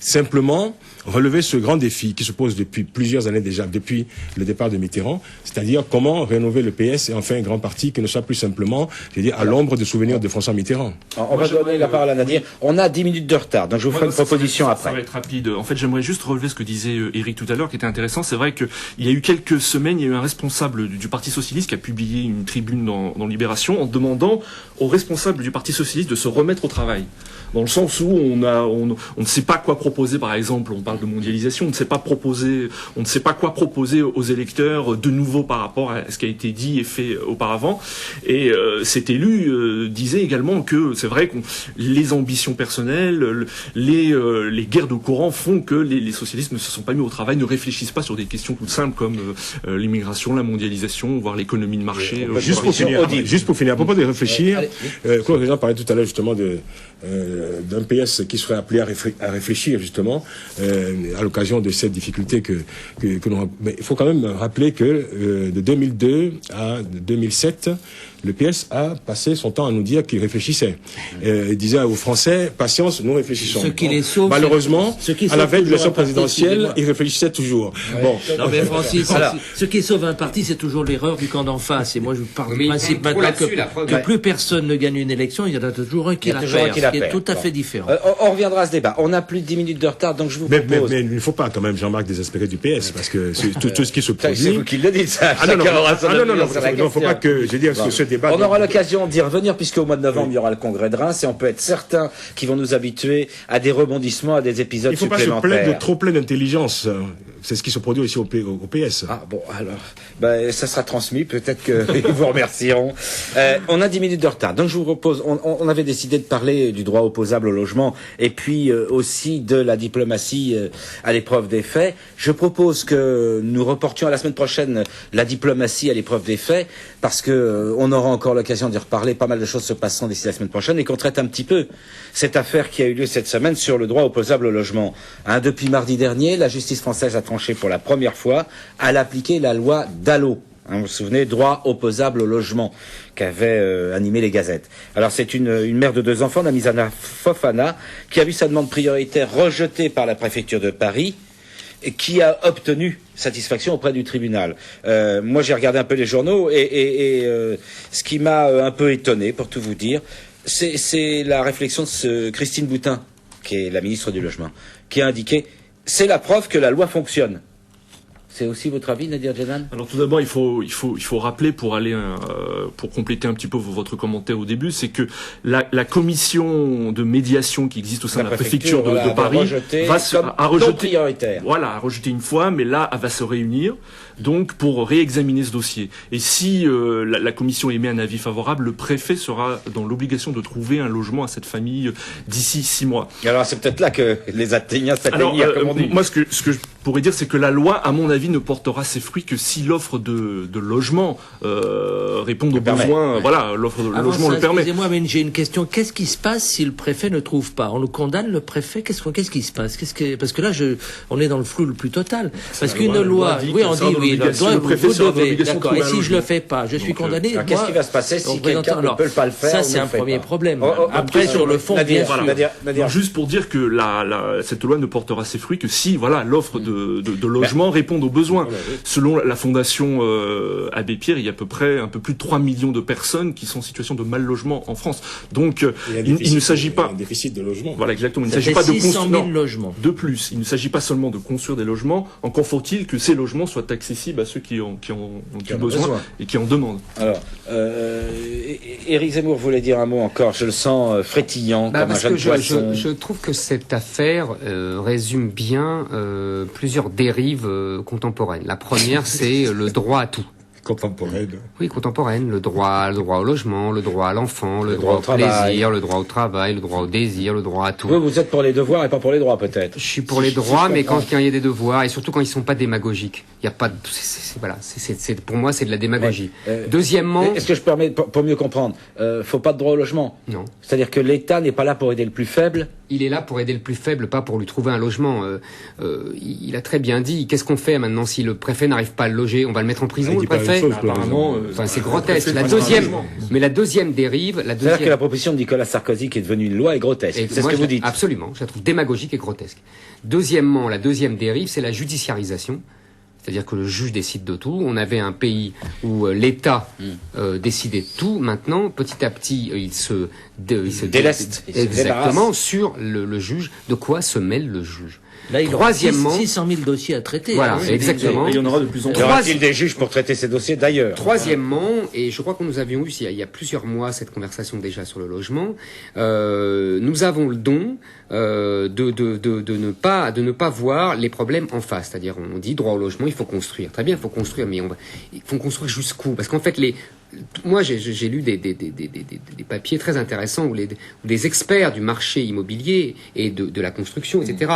simplement relever ce grand défi qui se pose depuis plusieurs années déjà, depuis le départ de Mitterrand, c'est-à-dire comment rénover le PS et en faire un grand parti qui ne soit plus simplement, je veux dire, à l'ombre de souvenirs de François Mitterrand. On va donner la parole à Nadir. On a 10 minutes de retard, donc je vous ferai une proposition après. Ça va être rapide. En fait, j'aimerais juste relever ce que disait Éric tout à l'heure, qui était intéressant. C'est vrai qu'il y a eu quelques semaines, il y a eu un responsable du Parti Socialiste qui a publié une tribune dans Libération en demandant aux responsables du Parti Socialiste de se remettre au travail. Dans le sens où on ne sait pas quoi proposer, par exemple, on parle de mondialisation, on ne sait pas quoi proposer aux électeurs de nouveau par rapport à ce qui a été dit et fait auparavant. Et cet élu disait également que c'est vrai que les ambitions personnelles, les guerres de courant font que les socialistes ne se sont pas mis au travail, ne réfléchissent pas sur des questions toutes simples comme l'immigration, la mondialisation, voire l'économie de marché. Juste pour finir, à propos de réfléchir, quand les gens parlaient tout à l'heure justement d'un PS qui serait appelé à réfléchir justement à l'occasion de cette difficulté que nous. Mais il faut quand même rappeler que de 2002 à 2007, le PS a passé son temps à nous dire qu'il réfléchissait. Il disait aux Français, patience, nous réfléchissons. Ce qui les sauve, malheureusement, à la veille de l'élection présidentielle, ils réfléchissaient toujours. Ouais. Bon. Non mais Francis, ce qui sauve un parti, c'est toujours l'erreur du camp d'en face. Et moi, je pars du principe maintenant que plus personne ne gagne une élection, il y en a toujours un qui la perd, ce qui est tout à fait différent. On reviendra à ce débat. On a plus de 10 minutes de retard, donc je vous propose... Mais il ne faut pas quand même, Jean-Marc, désespérer du PS, parce que tout ce qui se produit... C'est vous qui le dites, ça. Non, il ne faut pas que... Je veux dire, ce débat... On aura l'occasion d'y revenir, puisqu'au mois de novembre, il y aura le congrès de Reims, et on peut être certain qu'ils vont nous habituer à des rebondissements, à des épisodes supplémentaires. Il ne faut pas se plaindre de trop plein d'intelligence. C'est ce qui se produit aussi au PS. Ah bon, alors, ça sera transmis, peut-être qu'ils vous remercieront. On a 10 minutes de retard, donc je vous propose, on avait décidé de parler du droit opposable au logement, et puis aussi de la diplomatie à l'épreuve des faits. Je propose que nous reportions à la semaine prochaine la diplomatie à l'épreuve des faits, parce que on aura encore l'occasion d'y reparler, pas mal de choses se passeront d'ici la semaine prochaine, et qu'on traite un petit peu cette affaire qui a eu lieu cette semaine sur le droit opposable au logement. Depuis mardi dernier, la justice française a tranché pour la première fois, elle a appliqué la loi Dallot. Vous vous souvenez, droit opposable au logement, qu'avait animé les gazettes. Alors c'est une mère de 2 enfants, Namizana Fofana, qui a vu sa demande prioritaire rejetée par la préfecture de Paris, et qui a obtenu satisfaction auprès du tribunal. Moi j'ai regardé un peu les journaux, et ce qui m'a un peu étonné, pour tout vous dire, c'est la réflexion de Christine Boutin, qui est la ministre du Logement, qui a indiqué « c'est la preuve que la loi fonctionne ». C'est aussi votre avis, Nadir Djenane ? Alors tout d'abord, il faut rappeler pour compléter un petit peu votre commentaire au début, c'est que la commission de médiation qui existe au sein de la préfecture de Paris a rejeté une fois, mais là, elle va se réunir donc pour réexaminer ce dossier. Et si la commission émet un avis favorable, le préfet sera dans l'obligation de trouver un logement à cette famille d'ici 6 mois. Et alors c'est peut-être là que les atteignent, comme on dit. Moi, ce que je pourrais dire, c'est que la loi, à mon avis, ne portera ses fruits que si l'offre de logement répond aux besoins. Ouais. Voilà, l'offre de logement le permet. Excusez-moi, mais j'ai une question. Qu'est-ce qui se passe si le préfet ne trouve pas ? On le condamne, le préfet ? Qu'est-ce qui se passe ? Parce que là, on est dans le flou le plus total. Parce qu'une loi, oui, on dit oui, le préfet sera dans l'obligation. D'accord. Et si je le fais pas, je suis condamné. Qu'est-ce qui va se passer si quelqu'un ne peut pas le faire ? Ça, c'est un premier problème. Après, sur le fond, bien sûr. Juste pour dire que cette loi ne portera ses fruits que si, voilà, l'offre de logement répond aux besoins. Selon la fondation Abbé Pierre, il y a à peu près un peu plus de 3 millions de personnes qui sont en situation de mal logement en France. Donc, il ne s'agit pas... un déficit de logement. Voilà, exactement. Il ne s'agit pas de 600 000 logements. De plus, il ne s'agit pas seulement de construire des logements, encore faut-il que ces logements soient accessibles à ceux qui ont besoin et qui en demandent. Alors, Éric Zemmour voulait dire un mot encore, je le sens frétillant comme un jeune poisson. Je trouve que cette affaire résume bien plusieurs dérives contemporaines. La première, c'est le droit à tout. Contemporaine. Oui, contemporaine. Le droit au logement, le droit à l'enfant, le droit au plaisir, le droit au travail, le droit au désir, le droit à tout. Oui, vous êtes pour les devoirs et pas pour les droits, peut-être. Je suis pour les droits, mais quand il y a des devoirs, et surtout quand ils sont pas démagogiques. Il y a pas de, pour moi, c'est de la démagogie. Ouais. Deuxièmement. Est-ce que je permets, pour mieux comprendre, faut pas de droit au logement? Non. C'est-à-dire que l'État n'est pas là pour aider le plus faible, il est là pour aider le plus faible, pas pour lui trouver un logement. Il a très bien dit. Qu'est-ce qu'on fait maintenant si le préfet n'arrive pas à le loger? On va le mettre en prison, le préfet? Apparemment, enfin, c'est grotesque. La deuxième dérive, C'est-à-dire que la proposition de Nicolas Sarkozy, qui est devenue une loi, est grotesque. C'est ce que vous dites. Absolument. Je la trouve démagogique et grotesque. Deuxièmement, la deuxième dérive, c'est la judiciarisation. C'est-à-dire que le juge décide de tout. On avait un pays où l'État décidait de tout. Maintenant, petit à petit, il se déleste. Exactement sur le juge. De quoi se mêle le juge? Là, il Troisièmement, aura 600 000 dossiers à traiter. Voilà, exactement. il y en aura de plus en plus. Y aura-t-il des juges pour traiter ces dossiers d'ailleurs? Troisièmement, et je crois que nous avions eu il y a plusieurs mois cette conversation déjà sur le logement, nous avons le don de ne pas voir les problèmes en face. C'est-à-dire, on dit droit au logement, il faut construire. Très bien, il faut construire, mais il faut construire jusqu'où? Parce qu'en fait, moi, j'ai lu des papiers très intéressants où des experts du marché immobilier et de la construction, etc.,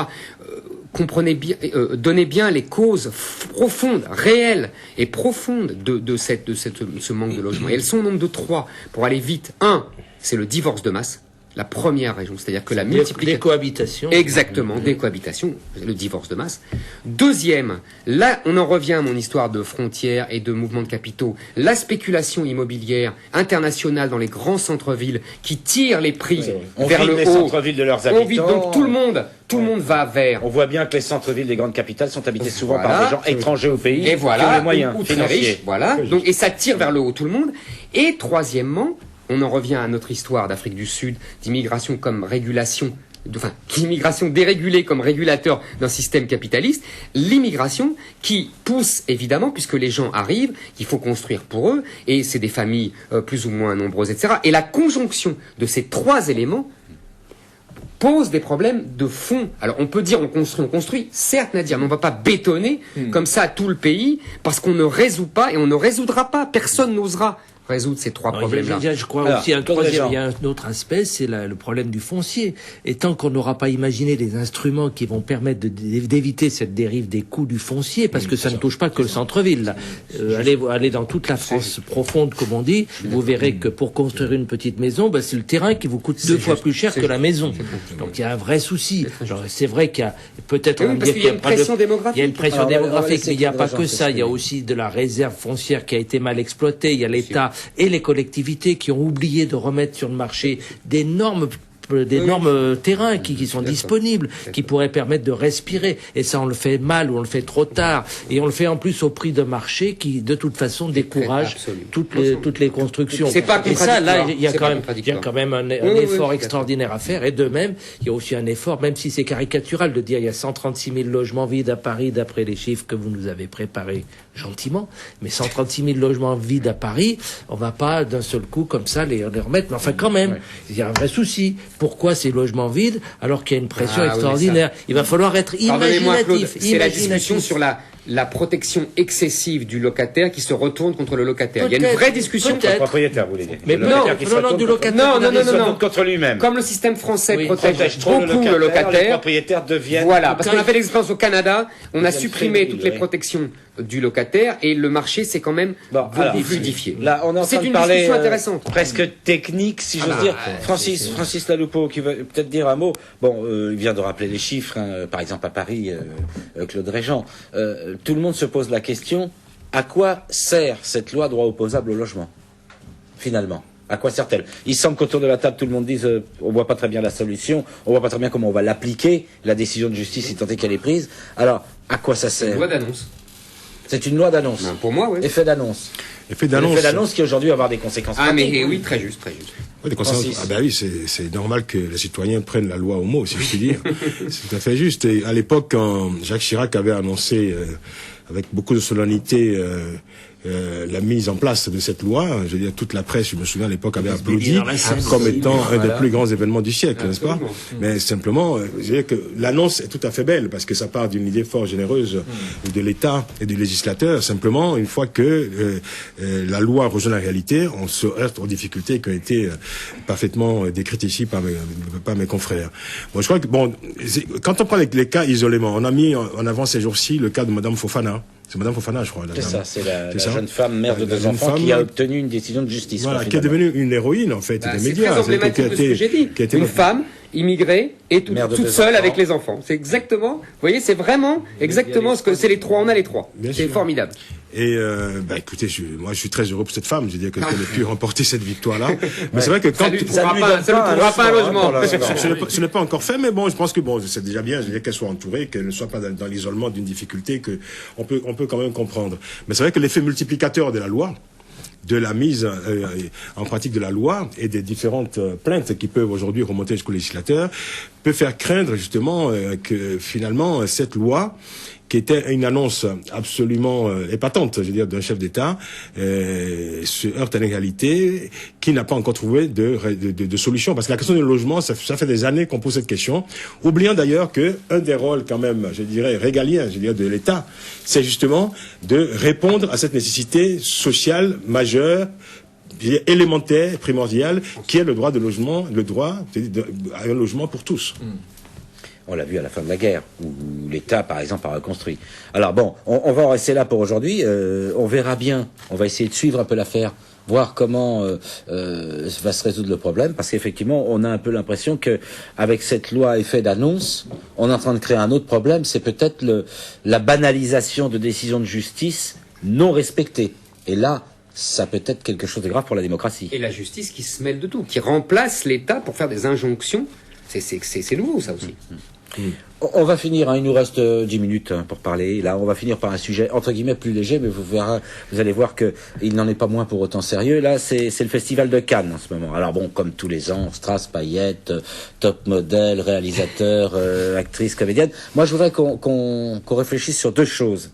donnaient bien les causes profondes, réelles et profondes de ce manque de logement. Et elles sont au nombre de 3. Pour aller vite, 1, c'est le divorce de masse. La première raison, c'est-à-dire que la multiplication... Des cohabitations. Exactement, des cohabitations, le divorce de masse. Deuxième, là, on en revient à mon histoire de frontières et de mouvements de capitaux. La spéculation immobilière internationale dans les grands centres-villes qui tire les prix vers le haut. Les centres-villes de leurs habitants. Donc tout le monde va vers... On voit bien que les centres-villes des grandes capitales sont habités souvent par des gens étrangers au pays et voilà, qui ont les moyens ou très financiers. riches, voilà. Donc, et ça tire vers le haut tout le monde. Et troisièmement, on en revient à notre histoire d'Afrique du Sud, d'immigration comme régulation, d'immigration dérégulée comme régulateur d'un système capitaliste, l'immigration qui pousse évidemment, puisque les gens arrivent, qu'il faut construire pour eux, et c'est des familles plus ou moins nombreuses, etc. Et la conjonction de ces 3 éléments pose des problèmes de fond. Alors on peut dire on construit, certes Nadir, mais on ne va pas bétonner comme ça tout le pays, parce qu'on ne résout pas, et on ne résoudra pas, personne n'osera résoudre ces 3 problèmes-là. Je crois aussi il y a un autre aspect, c'est le problème du foncier. Et tant qu'on n'aura pas imaginé des instruments qui vont permettre d'éviter cette dérive des coûts du foncier, parce que ça ne touche pas que le centre-ville. Allez dans toute la France profonde, comme on dit, vous verrez que pour construire une petite maison, c'est le terrain qui vous coûte 2 fois plus cher que la maison. Donc il y a un vrai souci. C'est vrai qu'il y a peut-être qu'il y a une pression démographique. Il y a une pression démographique, mais il n'y a pas que ça. Il y a aussi de la réserve foncière qui a été mal exploitée. Il y a l'État et les collectivités qui ont oublié de remettre sur le marché d'énormes terrains qui sont disponibles, qui pourraient permettre de respirer. Et ça, on le fait mal ou on le fait trop tard. Et on le fait en plus au prix de marché qui, de toute façon, décourage toutes les constructions. C'est pas et ça, là, il y a quand même un effort extraordinaire à faire. Et de même, il y a aussi un effort, même si c'est caricatural de dire il y a 136 000 logements vides à Paris, d'après les chiffres que vous nous avez préparés gentiment. Mais 136 000 logements vides à Paris, on va pas d'un seul coup comme ça les remettre. Mais enfin, quand même, il y a un vrai souci. Pourquoi ces logements vides alors qu'il y a une pression extraordinaire? Il va falloir être imaginatif. C'est la discussion sur la protection excessive du locataire qui se retourne contre le locataire. Il y a une vraie discussion. Le propriétaire, vous voulez dire. Mais non, du locataire. Non, contre lui-même. Comme le système français protège trop beaucoup le les locataire. propriétaires deviennent... Voilà, parce qu'on a fait l'expérience au Canada, on a supprimé toutes les protections du locataire et le marché s'est quand même beaucoup fluidifié. Là, on est en train de une parler discussion intéressante. Presque technique, si j'ose dire. Francis Laloupeau, qui veut peut-être dire un mot. Bon, il vient de rappeler les chiffres, par exemple à Paris, Claude Régent. Tout le monde se pose la question, à quoi sert cette loi droit opposable au logement, finalement? À quoi sert-elle? Il semble qu'autour de la table, tout le monde dise on voit pas très bien la solution, on voit pas très bien comment on va l'appliquer, la décision de justice, si tant est qu'elle est prise. Alors, à quoi ça sert? Une loi d'annonce. C'est une loi d'annonce. Pour moi, oui. Effet d'annonce. Effet d'annonce qui aujourd'hui va avoir des conséquences pratiques. Mais oui, très juste. Oui, des conséquences. Oui, c'est normal que les citoyens prennent la loi au mot, si je puis dire. C'est tout à fait juste. Et à l'époque, quand Jacques Chirac avait annoncé avec beaucoup de solennité la mise en place de cette loi, je veux dire, toute la presse, je me souviens à l'époque, avait applaudi comme étant un des plus grands événements du siècle, n'est-ce pas? Mais simplement, je veux dire que l'annonce est tout à fait belle, parce que ça part d'une idée fort généreuse de l'État et du législateur. Simplement, une fois que la loi rejoint la réalité, on se heurte aux difficultés qui ont été parfaitement décrites ici par mes confrères. Bon, je crois que, quand on prend les cas isolément, on a mis en avant ces jours-ci le cas de Madame Fofana. C'est Madame Fofana, je crois. C'est ça, c'est la ça jeune femme, mère de La 2 jeune enfants, femme, qui a obtenu une décision de justice. Voilà, quoi, qui est devenue une héroïne, en fait, des C'est médias. très emblématique de ce que j'ai dit. Une femme immigrée et Mère de toute 2 seule enfants. avec les enfants. C'est exactement, vous voyez, c'est vraiment exactement ce que c'est les trois. On a les trois. Bien C'est sûr. formidable. Et écoutez, moi je suis très heureux pour cette femme. Je veux dire qu'elle ait pu remporter cette victoire-là. Mais c'est vrai que quand Ça ne lui trouvera pas un logement. ce n'est pas encore fait, mais bon, je pense que c'est déjà bien. Je veux dire qu'elle soit entourée, qu'elle ne soit pas dans l'isolement d'une difficulté que on peut quand même comprendre. Mais c'est vrai que l'effet multiplicateur de la loi, de la mise en pratique de la loi et des différentes plaintes qui peuvent aujourd'hui remonter jusqu'au législateur peut faire craindre justement que finalement cette loi, qui était une annonce absolument épatante, je veux dire, d'un chef d'État, se heurte à une réalité qui n'a pas encore trouvé de solution. Parce que la question du logement, ça fait des années qu'on pose cette question, oubliant d'ailleurs que un des rôles quand même, je dirais, régaliens, je veux dire, de l'État, c'est justement de répondre à cette nécessité sociale majeure, élémentaire, primordiale, qui est le droit de logement, le droit à un logement pour tous. On l'a vu à la fin de la guerre, où l'État, par exemple, a reconstruit. Alors bon, on va en rester là pour aujourd'hui. On verra bien. On va essayer de suivre un peu l'affaire, voir comment va se résoudre le problème, parce qu'effectivement, on a un peu l'impression que avec cette loi à effet d'annonce, on est en train de créer un autre problème. C'est peut-être la banalisation de décisions de justice non respectées. Et là, ça peut être quelque chose de grave pour la démocratie. Et la justice qui se mêle de tout, qui remplace l'État pour faire des injonctions. C'est nouveau, ça aussi. On va finir, il nous reste 10 minutes pour parler. Là, on va finir par un sujet entre guillemets plus léger, mais vous allez voir que il n'en est pas moins pour autant sérieux. Là, c'est le festival de Cannes en ce moment. Alors bon, comme tous les ans, Strass, paillettes, top modèle, réalisateur, actrice, comédienne. Moi, je voudrais qu'on réfléchisse sur 2 choses.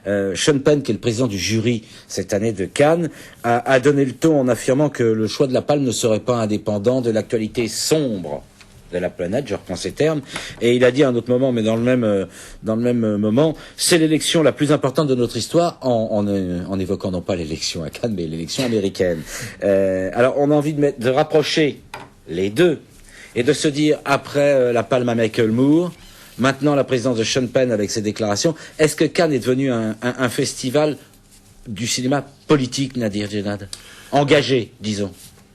Sean Penn, qui est le président du jury cette année de Cannes, a donné le ton en affirmant que le choix de la palme ne serait pas indépendant de l'actualité sombre de la planète, je reprends ces termes, et il a dit à un autre moment, mais dans le même moment, c'est l'élection la plus importante de notre histoire, en évoquant non pas l'élection à Cannes, mais l'élection américaine. Alors on a envie de rapprocher les deux, et de se dire, après la palme à Michael Moore, maintenant la présidence de Sean Penn avec ses déclarations, est-ce que Cannes est devenu un festival du cinéma politique, Nadir Djenad, engagé, disons?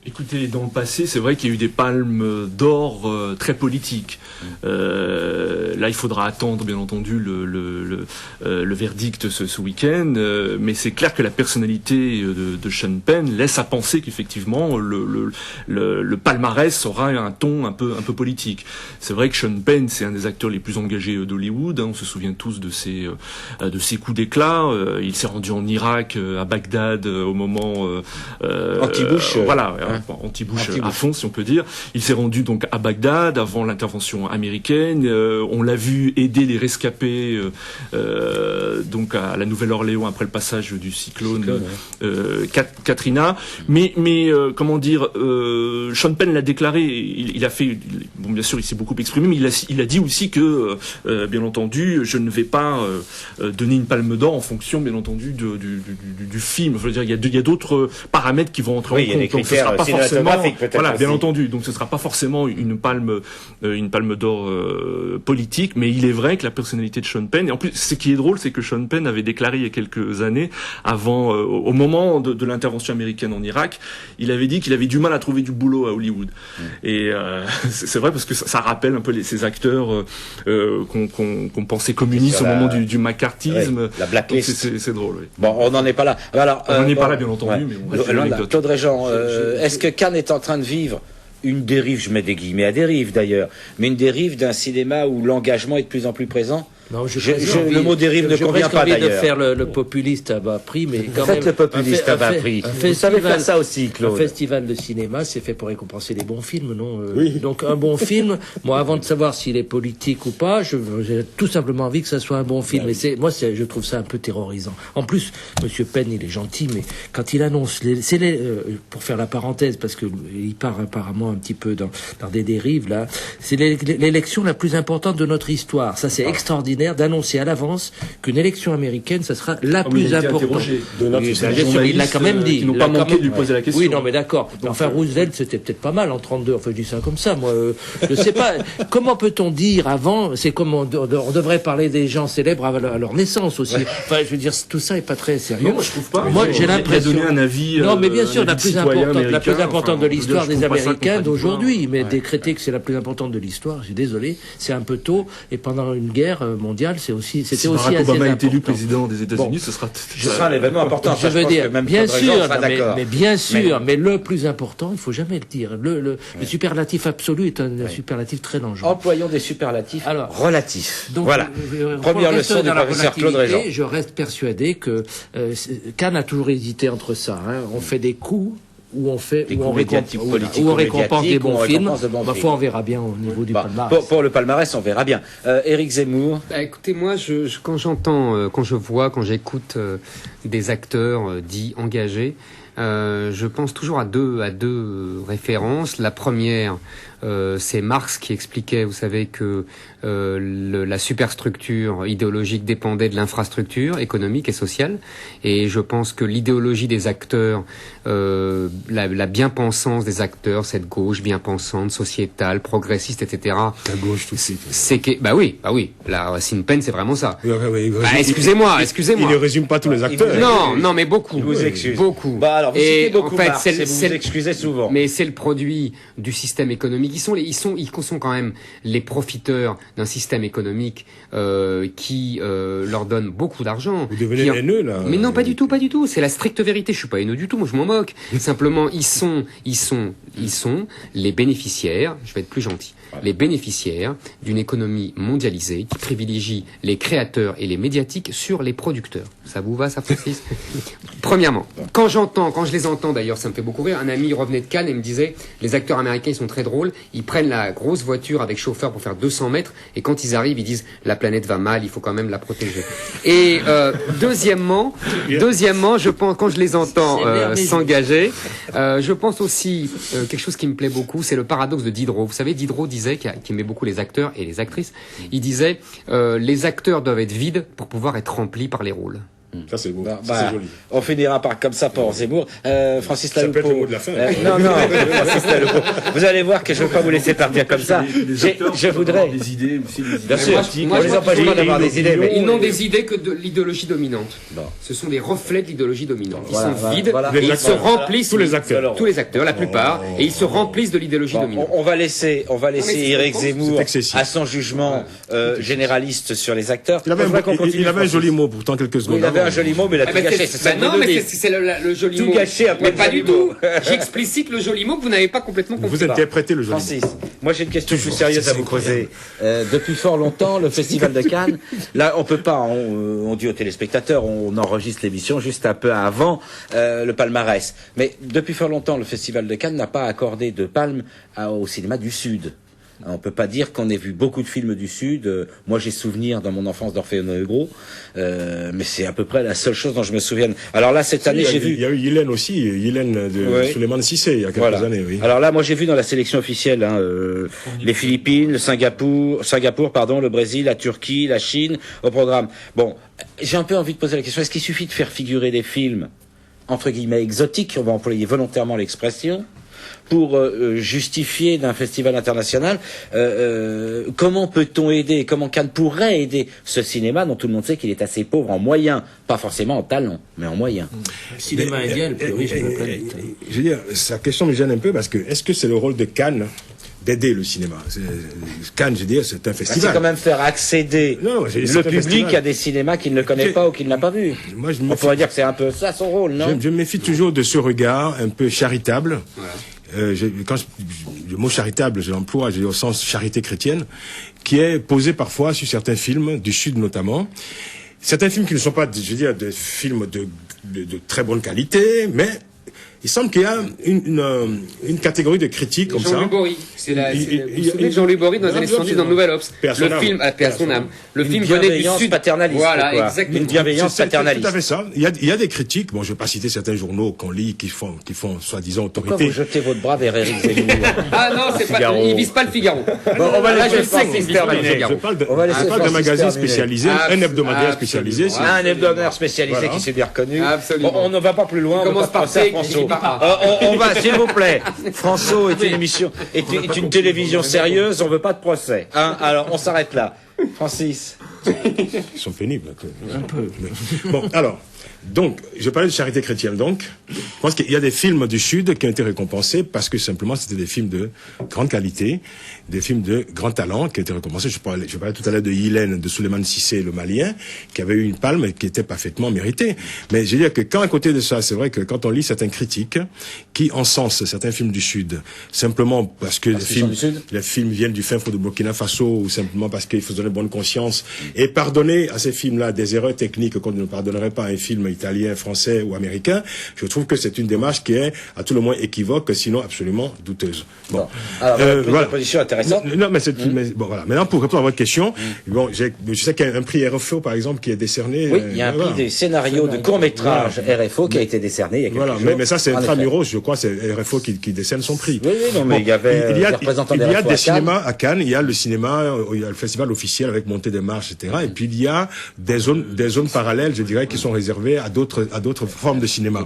Écoutez, dans le passé, c'est vrai qu'il y a eu des palmes d'or très politiques. Là, il faudra attendre, bien entendu, le verdict ce week-end. Mais c'est clair que la personnalité de Sean Penn laisse à penser qu'effectivement, le palmarès aura un ton un peu politique. C'est vrai que Sean Penn, c'est un des acteurs les plus engagés d'Hollywood. On se souvient tous de ses coups d'éclat. Il s'est rendu en Irak, à Bagdad, au moment anti-Bush. Voilà. Anti-Bush à fond, si on peut dire. Il s'est rendu donc à Bagdad avant l'intervention américaine. On l'a vu aider les rescapés donc à la Nouvelle-Orléans après le passage du cyclone Katrina. Mais comment dire, Sean Penn l'a déclaré. Il a fait, bon, bien sûr, il s'est beaucoup exprimé, mais il a dit aussi que, bien entendu, je ne vais pas donner une palme d'or en fonction, bien entendu, du film. Je veux dire, il y a d'autres paramètres qui vont entrer en compte. Donc, ce sera pas forcément, voilà, bien entendu. Donc, ce sera pas forcément une palme d'or politique, mais il est vrai que la personnalité de Sean Penn, et en plus, ce qui est drôle, c'est que Sean Penn avait déclaré il y a quelques années, avant, au moment de l'intervention américaine en Irak, il avait dit qu'il avait du mal à trouver du boulot à Hollywood. Et c'est vrai parce que ça rappelle un peu ces acteurs qu'on pensait communistes au moment du macartisme. La blacklist. C'est drôle. Oui. Bon, on n'en est pas là. Alors, on n'en est pas là, bien entendu, mais on loin de là. Claude Régent, est-ce que Cannes est en train de vivre une dérive, je mets des guillemets à dérive d'ailleurs, mais une dérive d'un cinéma où l'engagement est de plus en plus présent? Non, le mot dérive ne convient pas d'ailleurs. J'ai envie de faire le populiste à bas prix, mais quand Faites même. le populiste à bas prix. Vous savez faire ça aussi, Claude. Un festival de cinéma, c'est fait pour récompenser les bons films, non? Oui. Donc un bon film, moi avant de savoir s'il est politique ou pas, j'ai tout simplement envie que ça soit un bon film. Et je trouve ça un peu terrorisant. En plus, Monsieur Penn, il est gentil, mais quand il annonce, pour faire la parenthèse, parce que il part apparemment un petit peu dans des dérives là, c'est l'élection la plus importante de notre histoire. Ça c'est extraordinaire. extraordinaire d'annoncer à l'avance qu'une élection américaine, ça sera la plus importante. Bien sûr, il l'a quand même dit. Qui n'ont pas manqué de lui poser la question. Oui, non, mais d'accord. Enfin, Roosevelt, c'était peut-être pas mal en 32. Enfin, je dis ça comme ça, moi. Je sais pas. Comment peut-on dire avant, c'est comme on devrait parler des gens célèbres à leur naissance aussi. Enfin, je veux dire, tout ça est pas très sérieux. Non, je trouve pas. Moi, j'ai l'impression. Il a donné un avis. Non, mais bien sûr, la plus importante de l'histoire des Américains d'aujourd'hui. Mais ouais. Décréter que c'est la plus importante de l'histoire, je suis désolé, c'est un peu tôt. Et pendant une guerre mondiale, c'était aussi assez important. Si Barack Obama est élu président des États-Unis, ce sera un événement important. Je veux dire, bien sûr, mais bien sûr, mais le plus important, il faut jamais le dire. Le superlatif absolu est un superlatif très dangereux. Employons des superlatifs relatifs. Donc, voilà. Première leçon du professeur Claude Régent. Je reste persuadé que Cannes a toujours hésité entre ça. On fait des coups où on récompense des bons films. Ma foi, on verra bien au niveau du palmarès. Pour le palmarès, on verra bien. Éric Zemmour. Écoutez, moi, quand j'entends, quand je vois, quand j'écoute des acteurs dits engagés, je pense toujours à deux références. La première, c'est Marx qui expliquait, vous savez, que la superstructure idéologique dépendait de l'infrastructure économique et sociale. Et je pense que l'idéologie des acteurs, la bien-pensance des acteurs, cette gauche bien-pensante, sociétale, progressiste, etc. La gauche tout de suite. C'est que, bah oui. La Racine Pen, c'est vraiment ça. Excusez-moi. Il ne résume pas tous les acteurs. Non, mais beaucoup. Je vous excuse. Beaucoup. Bah alors, vous citez beaucoup Marx, vous vous excusez souvent. Mais c'est le produit du système économique. Ils sont quand même les profiteurs d'un système économique qui leur donne beaucoup d'argent. Vous devenez haineux, là. Mais non, pas du tout. C'est la stricte vérité. Je suis pas haineux du tout. Moi, je m'en moque. Simplement, ils sont les bénéficiaires. Je vais être plus gentil. Les bénéficiaires d'une économie mondialisée qui privilégie les créateurs et les médiatiques sur les producteurs. Ça vous va, ça, Francis? Premièrement, quand je les entends, d'ailleurs, ça me fait beaucoup rire. Un ami revenait de Cannes et me disait, les acteurs américains, ils sont très drôles. Ils prennent la grosse voiture avec chauffeur pour faire 200 mètres. Et quand ils arrivent, ils disent, la planète va mal, il faut quand même la protéger. Et deuxièmement, je pense, quand je les entends s'engager, je pense aussi quelque chose qui me plaît beaucoup, c'est le paradoxe de Diderot. Vous savez, Diderot disait, qui aimait beaucoup les acteurs et les actrices, il disait, les acteurs doivent être vides pour pouvoir être remplis par les rôles. Ça c'est beau, c'est joli. On finira comme ça pour Zemmour. Francis Ça peut être le mot de la fin. Francis Taloupo. Vous allez voir que je ne veux pas vous laisser partir comme ça. Je voudrais des idées aussi. Bien sûr, on les empêche pas d'avoir des idées, mais ils n'ont des idées que de l'idéologie dominante. Ce sont des reflets de l'idéologie dominante. Ils sont vides et ils se remplissent. Tous les acteurs, la plupart, et ils se remplissent de l'idéologie dominante. On va laisser Éric Zemmour à son jugement généraliste sur les acteurs. Il avait un joli mot pourtant quelques secondes. Il avait un joli mot, mais il a tout gâché. C'est le joli mot. Tout gâché après. Mais pas du tout. J'explicite le joli mot que vous n'avez pas complètement compris. Vous interprétez le joli mot. Francis, moi j'ai une question plus sérieuse à vous poser. Depuis fort longtemps, le Festival de Cannes, là on peut pas, on dit aux téléspectateurs, on enregistre l'émission juste un peu avant le palmarès. Mais depuis fort longtemps, le Festival de Cannes n'a pas accordé de palme au cinéma du Sud. On peut pas dire qu'on ait vu beaucoup de films du Sud. Moi, j'ai souvenir dans mon enfance d'Orphée Negro, mais c'est à peu près la seule chose dont je me souvienne. Alors là, cette année, j'ai vu. Il y a eu Yélène aussi, Yélène de Souleymane Cissé, il y a quelques années. Oui. Alors là, moi, j'ai vu dans la sélection officielle les Philippines, le Singapour, le Brésil, la Turquie, la Chine au programme. Bon, j'ai un peu envie de poser la question est-ce qu'il suffit de faire figurer des films entre guillemets exotiques, on va employer volontairement l'expression, pour justifier d'un festival international? Comment peut-on aider, comment Cannes pourrait aider ce cinéma dont tout le monde sait qu'il est assez pauvre en moyens, pas forcément en talent, mais en moyens? Le cinéma indien le plus riche de la planète. Je veux dire, sa question me gêne un peu parce que est-ce que c'est le rôle de Cannes d'aider le cinéma? Cannes, je veux dire, c'est un festival. C'est quand même faire accéder le public à des cinémas qu'il ne connaît pas ou qu'il n'a pas vu. On pourrait dire que c'est un peu ça son rôle, non? Je me méfie toujours de ce regard un peu charitable. Quand le mot charitable, je l'emploie au sens charité chrétienne, qui est posé parfois sur certains films du Sud notamment. Certains films qui ne sont pas, je veux dire, des films de très bonne qualité, mais il semble qu'il y a une catégorie de critiques comme ça. Jean-Louis Bory. Vous vous souvenez de Jean-Louis Bory dans les années 70 dans le Nouvel Obs? Le film, paix à son âme. Le film venait du Sud. Paternaliste. Voilà, exactement. Une bienveillance paternaliste. C'est tout à fait ça. Il y a des critiques. Bon, je vais pas citer certains journaux qu'on lit qui font soi-disant Pourquoi autorité. vous jetez votre bras vers Éric Zemmour? Ah non, c'est pas, il vise pas le Figaro. Bon, on va Là, laisser je sais qu'il vise pas le Je Figaro. parle On va laisser d'un Francis magazine terminer. spécialisé, un hebdomadaire spécialisé. Absolument. Un hebdomadaire spécialisé Voilà. qui s'est bien reconnu. Absolument. Bon, on ne va pas plus loin. On commence par C, C, qui finit par A. On va, s'il vous plaît. François est une émission, est une télévision sérieuse. On veut pas de procès. Hein, alors, on s'arrête là. Francis. Ils sont pénibles. Un peu. Bon, alors. Donc, je parlais de charité chrétienne, donc. Je pense qu'il y a des films du Sud qui ont été récompensés parce que simplement c'était des films de grande qualité, des films de grand talent qui ont été récompensés. Je parlais tout à l'heure de Yilène, de Souleymane Cissé, le Malien, qui avait eu une palme et qui était parfaitement méritée. Mais je veux dire que quand à côté de ça, c'est vrai que quand on lit certaines critiques qui encensent certains films du Sud, simplement parce que les films viennent du fin fond de Burkina Faso ou simplement parce qu'il faut donner bonne conscience et pardonner à ces films-là des erreurs techniques qu'on ne pardonnerait pas à un film italien, français ou américain, je trouve que c'est une démarche qui est à tout le moins équivoque, sinon absolument douteuse. Bon, alors, voilà. Une position intéressante. Non, mais c'est mais, bon voilà. Maintenant pour répondre à votre question, bon, je sais qu'il y a un prix RFO par exemple qui est décerné. Oui, il y a un prix des scénarios de court-métrage RFO qui a été décerné il y a quelques jours. Mais ça c'est intramuros, je crois, c'est RFO qui décerne son prix. Oui, non, mais il y avait des représentants des RFO. Il y a des cinémas à Cannes, il y a le cinéma, il y a le festival officiel avec montée des marches, etc. Et puis il y a des zones parallèles, je dirais, qui sont réservées à d'autres formes de cinéma.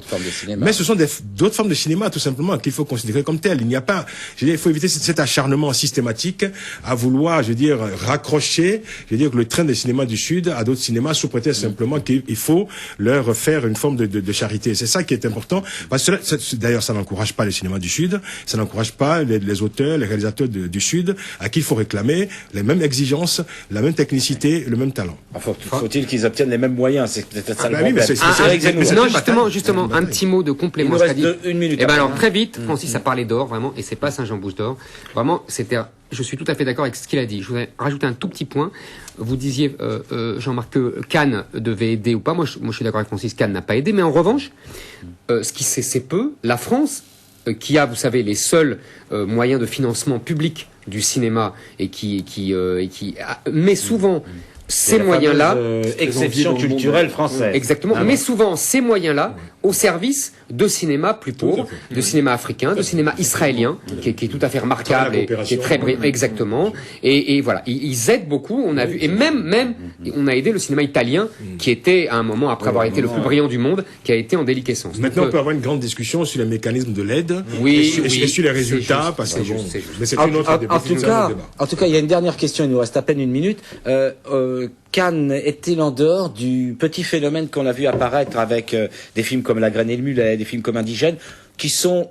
Mais ce sont d'autres formes de cinéma, tout simplement, qu'il faut considérer comme telles. Il n'y a pas, je veux dire, il faut éviter cet acharnement systématique à vouloir, je veux dire, raccrocher, je veux dire, le train des cinémas du Sud à d'autres cinémas sous prétexte simplement qu'il faut leur faire une forme de charité. C'est ça qui est important. Parce que d'ailleurs, ça n'encourage pas les cinémas du Sud, ça n'encourage pas les auteurs, les réalisateurs du Sud, à qui il faut réclamer les mêmes exigences, la même technicité, le même talent. Faut-il qu'ils obtiennent les mêmes moyens? C'est peut-être ça le problème. Non, justement, un petit mot de complément. Il nous reste une minute. Eh ben alors, très vite, Francis a parlé d'or, vraiment, et c'est pas Saint-Jean-Bouche d'or. Vraiment, je suis tout à fait d'accord avec ce qu'il a dit. Je voudrais rajouter un tout petit point. Vous disiez, Jean-Marc, que Cannes devait aider ou pas. Moi, je suis d'accord avec Francis, Cannes n'a pas aidé. Mais en revanche, ce qui c'est peu, la France, qui a, vous savez, les seuls moyens de financement public du cinéma et qui met souvent ces moyens-là, exception culturelle française. Exactement, mais souvent ces moyens-là au service de cinéma plus pauvre, de cinéma africain, de cinéma israélien, qui est tout à fait remarquable et qui est très brillant, exactement. Et voilà, ils aident beaucoup. On a vu, et même, on a aidé le cinéma italien, qui était à un moment après avoir été le plus brillant du monde, qui a été en déliquescence. Maintenant, on peut avoir une grande discussion sur les mécanismes de l'aide et sur les résultats, parce que bon, mais c'est une autre débat. En tout cas, il y a une dernière question. Il nous reste à peine une minute. Cannes est-il en dehors du petit phénomène qu'on a vu apparaître avec des films comme La Graine et le Mulet, des films comme Indigène, qui sont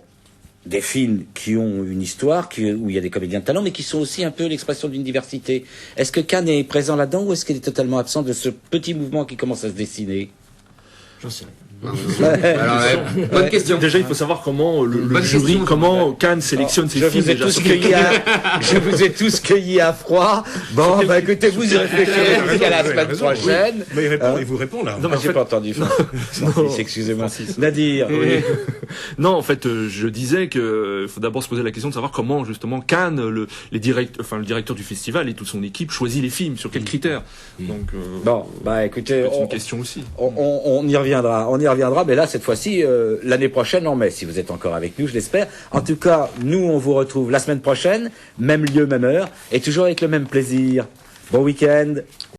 des films qui ont une histoire, où il y a des comédiens de talent, mais qui sont aussi un peu l'expression d'une diversité. Est-ce que Cannes est présent là-dedans ou est-ce qu'il est totalement absent de ce petit mouvement qui commence à se dessiner? J'en sais rien. Alors, bonne question. Déjà, il faut savoir comment le jury, comment Cannes sélectionne ses films. Je vous ai tous cueillis à froid. Bon, bah écoutez, vous y réfléchirez jusqu'à la semaine prochaine. Mais il vous répond là. Non, mais j'ai pas entendu. Excusez-moi. Nadir. Non, en fait, je disais que faut d'abord se poser la question de savoir comment justement Cannes, le directeur du festival et toute son équipe choisit les films, sur quels critères. Donc bon, bah écoutez, c'est une question aussi. On y reviendra. On y reviendra, mais là, cette fois-ci, l'année prochaine, en mai, si vous êtes encore avec nous, je l'espère. En tout cas, nous, on vous retrouve la semaine prochaine, même lieu, même heure, et toujours avec le même plaisir. Bon week-end.